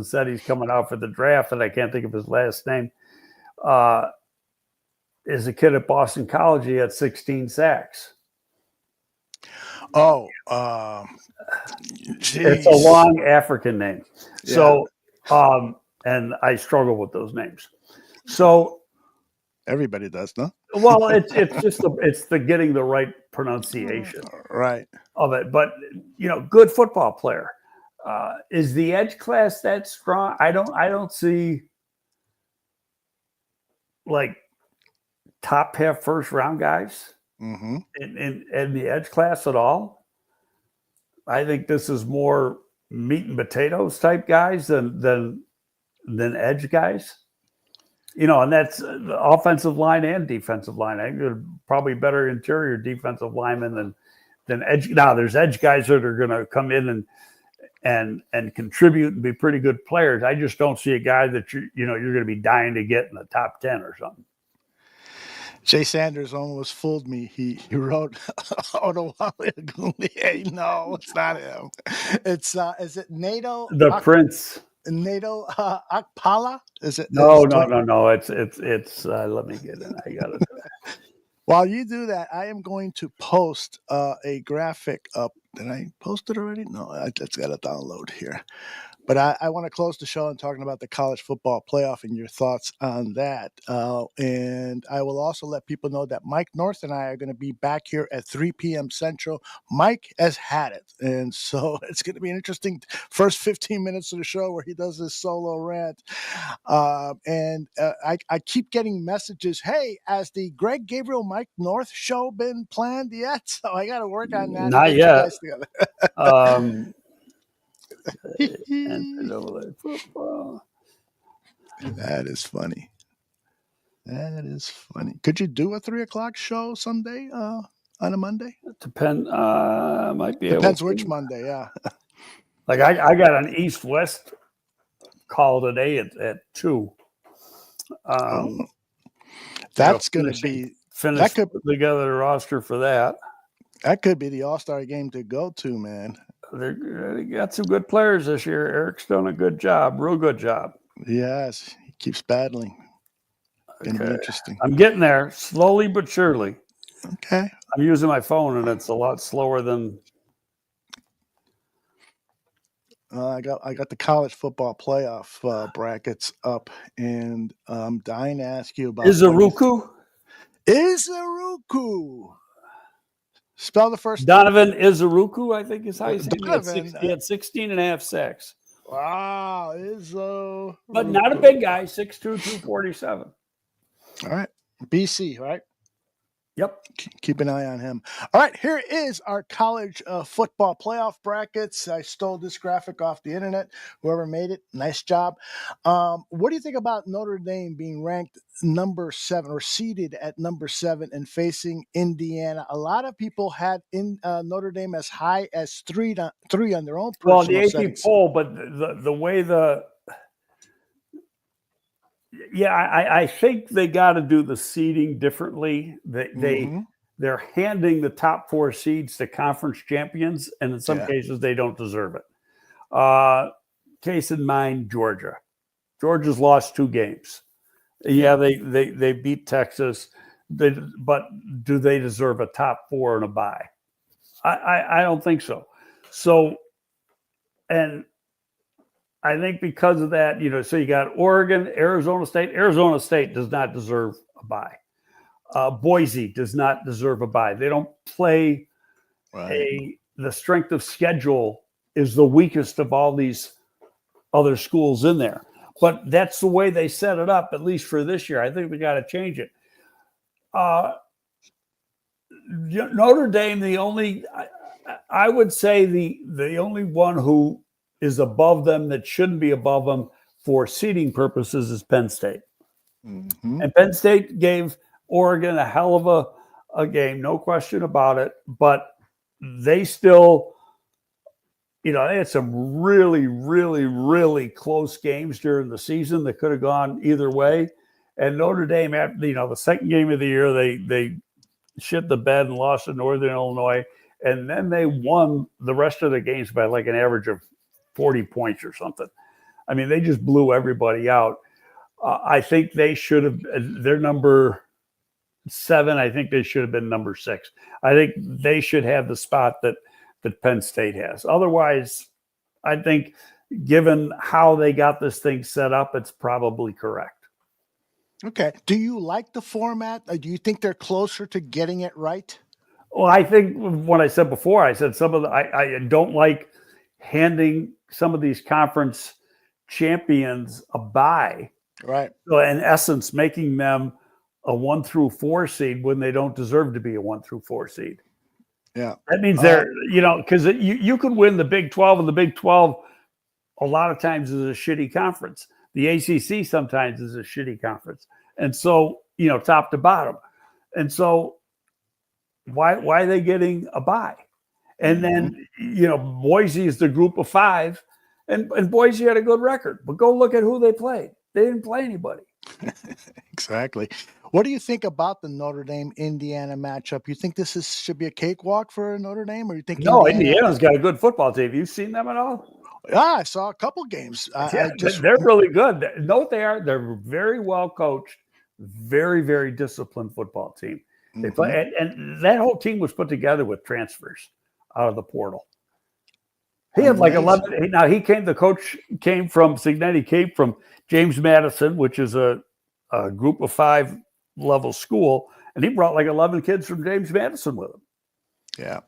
said he's coming out for the draft, and I can't think of his last name. Is a kid at Boston College. He had 16 sacks.
Oh,
it's a long African name. Yeah. So, and I struggle with those names. So
everybody does, no?
Well, it's just it's the getting the right pronunciation,
right,
of it. But good football player. Is the edge class that strong? I don't see like top half first round guys in the edge class at all. I think this is more meat and potatoes type guys than edge guys. And that's the offensive line and defensive line. I think they're probably better interior defensive linemen than edge. Now there's edge guys that are going to come in and contribute and be pretty good players. I just don't see a guy that you're going to be dying to get in the top 10 or something.
Jay Sanders almost fooled me. He wrote Odawale Agunlie. No, it's not him. It's is it NATO?
Prince.
NATO Akpala? Is it?
No. It's let me get it. I got it.
While you do that, I am going to post a graphic up. Did I post it already? No, I just got to download here. But I want to close the show and talking about the college football playoff and your thoughts on that. And I will also let people know that Mike North and I are going to be back here at 3 p.m. Central. Mike has had it. And so it's going to be an interesting first 15 minutes of the show where he does this solo rant. And I keep getting messages, hey, has the Greg Gabriel Mike North show been planned yet? So I got to work on that.
Not yet.
That is funny. That is funny. Could you do a 3:00 show someday on a Monday?
Might be.
Depends which Monday. Yeah.
Like I got an East-West call today at 2.
That's going to be
finish. That could put together the roster for that.
That could be the All-Star game to go to, man.
They got some good players this year. Eric's done a good job, real good job.
Yes, he keeps battling. Going to be interesting.
I'm getting there slowly but surely.
Okay.
I'm using my phone, and it's a lot slower than.
I got the college football playoff brackets up, and I'm dying to ask you about
Izuruku?
Izuruku. Spell the first
Donovan Izuruku, I think is how you say it.
Donovan.
He had 16 and a half sacks.
Wow, Izzo.
But not a big guy, 6'2", 247.
All right. BC, right?
Yep.
Keep an eye on him. All right, here is our college football playoff brackets. I stole this graphic off the internet. Whoever made it, nice job. What do you think about Notre Dame being ranked number 7 or seeded at number 7 and facing Indiana? A lot of people had Notre Dame as high as 3 on their own personal
Well, the AP
settings.
poll, but the way I think they got to do the seeding differently. They're handing the top 4 seeds to conference champions, and in some cases they don't deserve it. Case in mind, Georgia. Georgia's lost 2 games. Yeah, they beat Texas, but do they deserve a top 4 and a bye? I don't think so. So, and I think because of that, so you got Oregon, Arizona State. Arizona State does not deserve a bye. Boise does not deserve a bye. They don't play the strength of schedule is the weakest of all these other schools in there. But that's the way they set it up, at least for this year. I think we got to change it. Notre Dame, I would say the only one who is above them that shouldn't be above them for seeding purposes is Penn State. Mm-hmm. And Penn State gave Oregon a hell of a game, no question about it. But they still, they had some really, really, really close games during the season that could have gone either way. And Notre Dame, after the second game of the year, they shit the bed and lost to Northern Illinois. And then they won the rest of the games by like an average of 40 points or something. I mean, they just blew everybody out. I think they should have, they're number 7. I think they should have been number 6. I think they should have the spot that Penn State has. Otherwise, I think given how they got this thing set up, it's probably correct.
Okay. Do you like the format? Do you think they're closer to getting it right?
Well, I think what I said before, I said I don't like handing some of these conference champions a bye.
Right.
So in essence, making them a 1 through 4 seed when they don't deserve to be a 1 through 4 seed.
Yeah.
That means they're, because you could win the Big 12, and the Big 12 a lot of times is a shitty conference. The ACC sometimes is a shitty conference. And so, top to bottom. And so why are they getting a bye? And then, Boise is the group of 5, and Boise had a good record. But go look at who they played. They didn't play anybody.
Exactly. What do you think about the Notre Dame-Indiana matchup? You think this should be a cakewalk for Notre Dame, or you think
Indiana's got a good football team. Have you seen them at all?
Yeah, I saw a couple games.
They're really good. No, they are. They're very well coached, very, very disciplined football team. They play, and that whole team was put together with transfers out of the portal. He had like 11. Now the coach came from Signetti, came from James Madison, which is a group of 5 level school, and he brought like 11 kids from James Madison with him.
Yeah.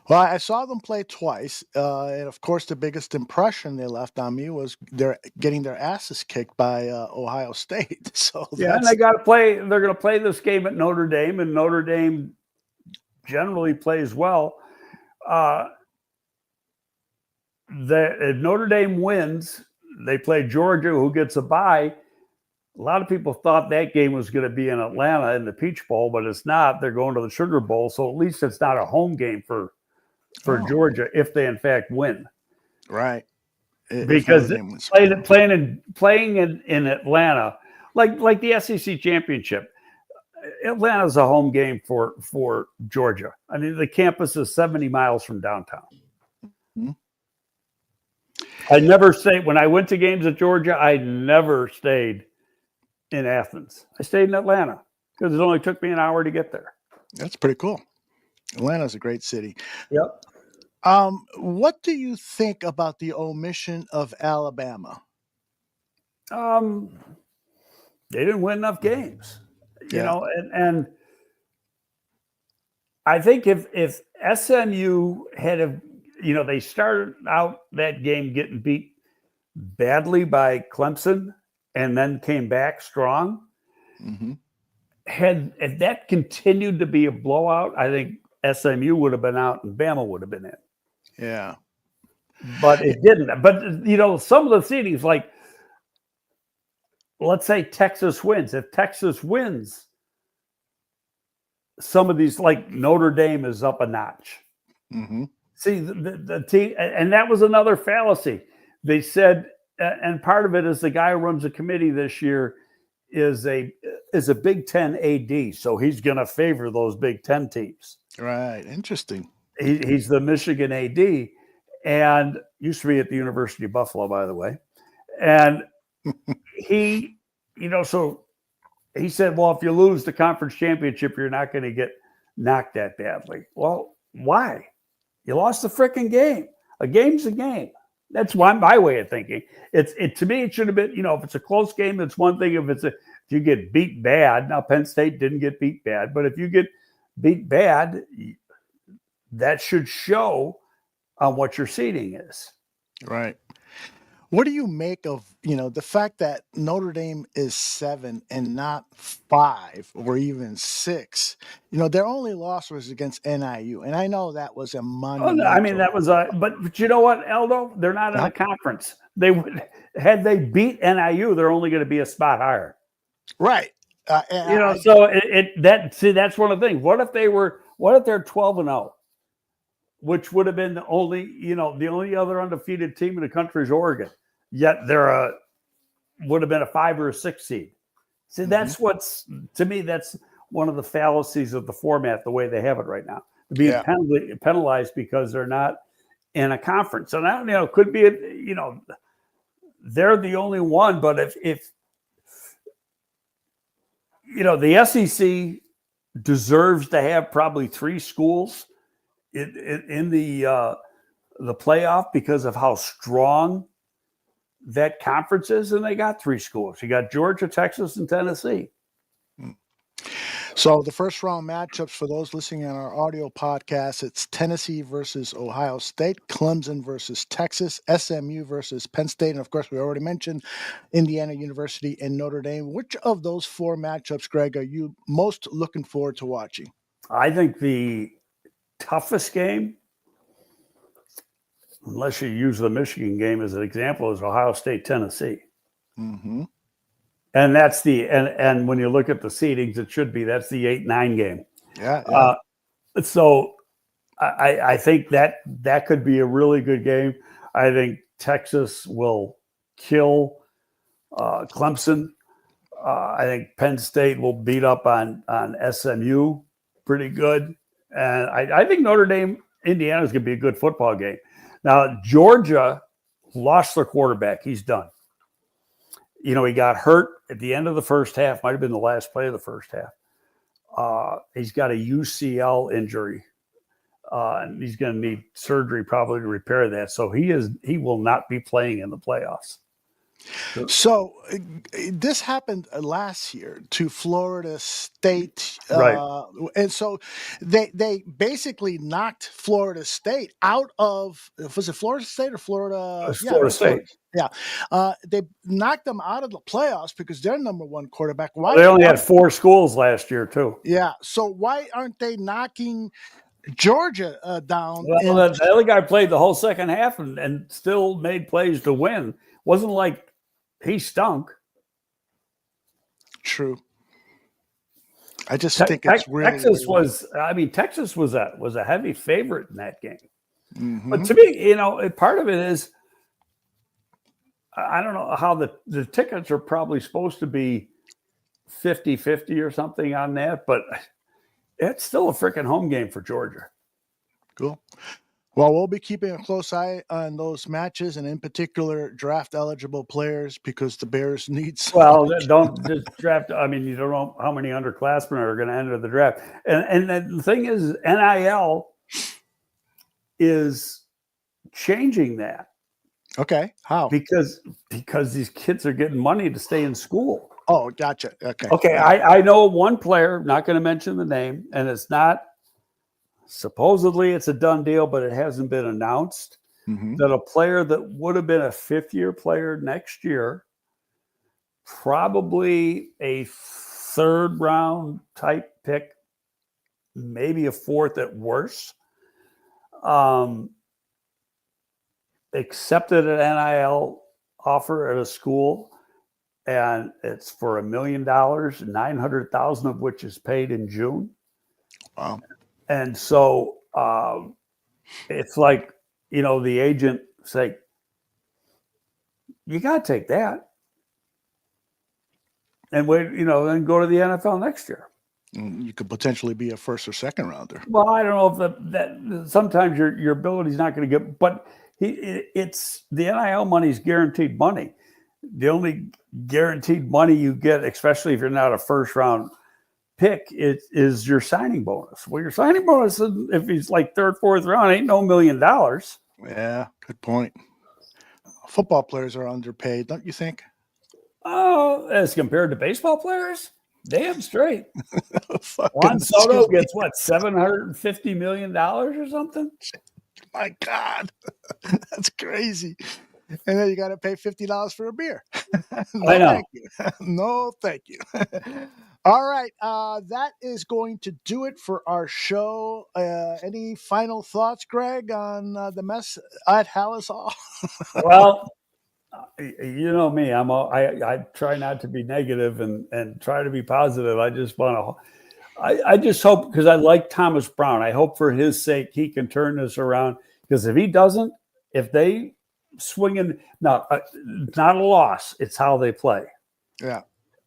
Well, I saw them play twice. And of course, the biggest impression they left on me was they're getting their asses kicked by Ohio State. So
and they got to play. They're going to play this game at Notre Dame, and Notre Dame generally plays well. If Notre Dame wins, they play Georgia, who gets a bye. A lot of people thought that game was going to be in Atlanta in the Peach Bowl, but it's not. They're going to the Sugar Bowl, so at least it's not a home game for Georgia if they in fact win.
Right.
Because playing in Atlanta, like the SEC championship, Atlanta's a home game for Georgia. I mean, the campus is 70 miles from downtown. Mm-hmm. I never stayed when I went to games at Georgia. I never stayed in Athens. I stayed in Atlanta because it only took me an hour to get there.
That's pretty cool. Atlanta's a great city.
Yep.
What do you think about the omission of Alabama?
They didn't win enough games,
Yeah.
and I think if SMU they started out that game getting beat badly by Clemson and then came back strong.
Mm-hmm.
Had that continued to be a blowout, I think SMU would have been out and Bama would have been in.
Yeah.
But it didn't. But, some of the seedings, like, let's say Texas wins. If Texas wins, some of these, like Notre Dame, is up a notch.
Mm-hmm.
See, the team, and that was another fallacy. They said, and part of it is the guy who runs the committee this year is a Big Ten AD, so he's going to favor those Big Ten teams.
Right. Interesting.
He's the Michigan AD, and used to be at the University of Buffalo, by the way. And he, so he said, well, if you lose the conference championship, you're not going to get knocked that badly. Well, why? You lost the freaking game. A game's a game. That's my way of thinking. To me, it should have been, if it's a close game, it's one thing. If you get beat bad, now Penn State didn't get beat bad, but if you get beat bad, that should show on what your seeding is.
Right. What do you make of, the fact that Notre Dame is 7 and not 5 or even 6? Their only loss was against NIU, and I know that was a monumental.
I mean, that was but you know what, Aldo? They're not in a conference. Had they beat NIU, they're only going to be a spot higher.
Right.
That's one of the things. What if they're 12-0? Which would have been the only other undefeated team in the country is Oregon. Yet would have been a 5 or a 6 seed. See, that's to me, that's one of the fallacies of the format, the way they have it right now. Being penalized because they're not in a conference. And I don't know, it could be, they're the only one, but if the SEC deserves to have probably 3 schools in the playoff because of how strong that conference is, and they got 3 schools. You got Georgia, Texas, and Tennessee.
So the first round matchups for those listening on our audio podcast, it's Tennessee versus Ohio State, Clemson versus Texas, SMU versus Penn State, and of course we already mentioned Indiana University and Notre Dame. Which of those 4 matchups, Greg, are you most looking forward to watching?
I think the toughest game, unless you use the Michigan game as an example, is Ohio State, Tennessee.
Mm-hmm.
And that's and when you look at the seedings, that's the 8-9 game.
Yeah.
So I think that could be a really good game. I think Texas will kill Clemson. I think Penn State will beat up on SMU pretty good. And I think Notre Dame, Indiana is going to be a good football game. Now, Georgia lost their quarterback. He's done. He got hurt at the end of the first half. Might have been the last play of the first half. He's got a UCL injury. And he's going to need surgery probably to repair that. So he will not be playing in the playoffs.
So this happened last year to Florida State,
right?
And so they basically knocked Florida State out of, was it Florida State or Florida?
Florida State.
Yeah, they knocked them out of the playoffs because their number 1 quarterback.
They only had 4 schools last year too.
Yeah, so why aren't they knocking Georgia down?
Well, the other guy played the whole second half and still made plays to win. Wasn't like he stunk.
True. I just think it's really
Texas was a heavy favorite in that game.
Mm-hmm.
But to me, part of it is I don't know how the tickets are probably supposed to be 50-50 or something on that, but it's still a freaking home game for Georgia.
Cool. Well, we'll be keeping a close eye on those matches, and in particular, draft-eligible players, because the Bears need some.
Well, don't just draft. I mean, you don't know how many underclassmen are going to enter the draft. And the thing is, NIL is changing that.
Okay, how?
Because these kids are getting money to stay in school.
Oh, gotcha. Okay.
Okay, I know one player, not going to mention the name, and it's not, supposedly it's a done deal, but it hasn't been announced, that a player that would have been a fifth-year player next year, probably a third-round type pick, maybe a fourth at worst, accepted an NIL offer at a school, and it's for $1 million, 900,000 of which is paid in June.
Wow.
And so it's like, the agent say, you got to take that and wait, then go to the NFL next year.
You could potentially be a first or second rounder.
Well, I don't know if that sometimes your ability is not going to get, but it's the NIL money is guaranteed money. The only guaranteed money you get, especially if you're not a first round pick, is your signing bonus. Well, your signing bonus, if he's like third, fourth round, ain't no $1 million.
Yeah, good point. Football players are underpaid, don't you think?
Oh, as compared to baseball players, damn straight.
Fucking
Juan Soto
excuse me.
gets what, $750 million or something?
My God, that's crazy. And then you got to pay $50 for a beer. No,
I know.
Thank you. No, thank you. All right. That is going to do it for our show. Any final thoughts, Greg, on the mess at Hallis Hall?
Well, you know me. I try not to be negative and try to be positive. I just want to. I just hope, because I like Thomas Brown. I hope for his sake he can turn this around. Because if he doesn't, if they swing in, now it's not a loss. It's how they play.
Yeah.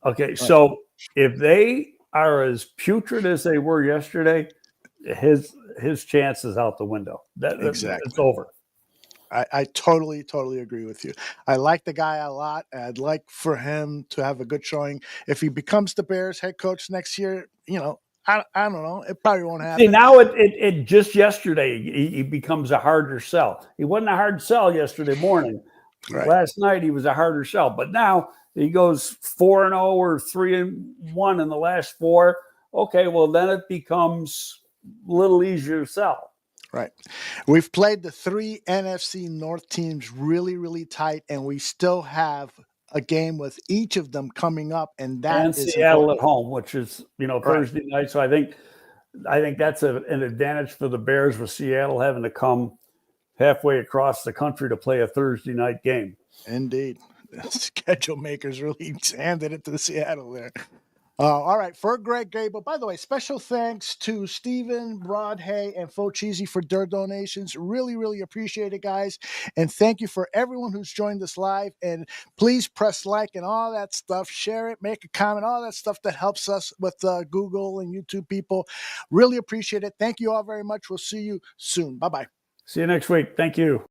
Okay. So if they are as putrid as they were yesterday, his chance is out the window.
Exactly.
It's over.
I totally agree with you. I like the guy a lot. I'd like for him to have a good showing. If he becomes the Bears head coach next year, I don't know. It probably won't happen.
See, now it just yesterday he becomes a harder sell. He wasn't a hard sell yesterday morning.
Right.
Last night he was a harder sell, but now he goes 4-0 or 3-1 in the last four. Okay, well then it becomes a little easier to sell.
Right. We've played the three NFC North teams really, really tight, and we still have a game with each of them coming up, and that is
Seattle
important.
at home, which is Thursday night. So I think that's an advantage for the Bears, with Seattle having to come halfway across the country to play a Thursday night game.
Indeed. The schedule makers really handed it to Seattle there. All right, for Greg Gable. By the way, special thanks to Stephen, Broadhay, and Focheesy for their donations. Really, really appreciate it, guys. And thank you for everyone who's joined us live. And please press like and all that stuff. Share it, make a comment, all that stuff that helps us with Google and YouTube people. Really appreciate it. Thank you all very much. We'll see you soon. Bye-bye.
See you next week. Thank you.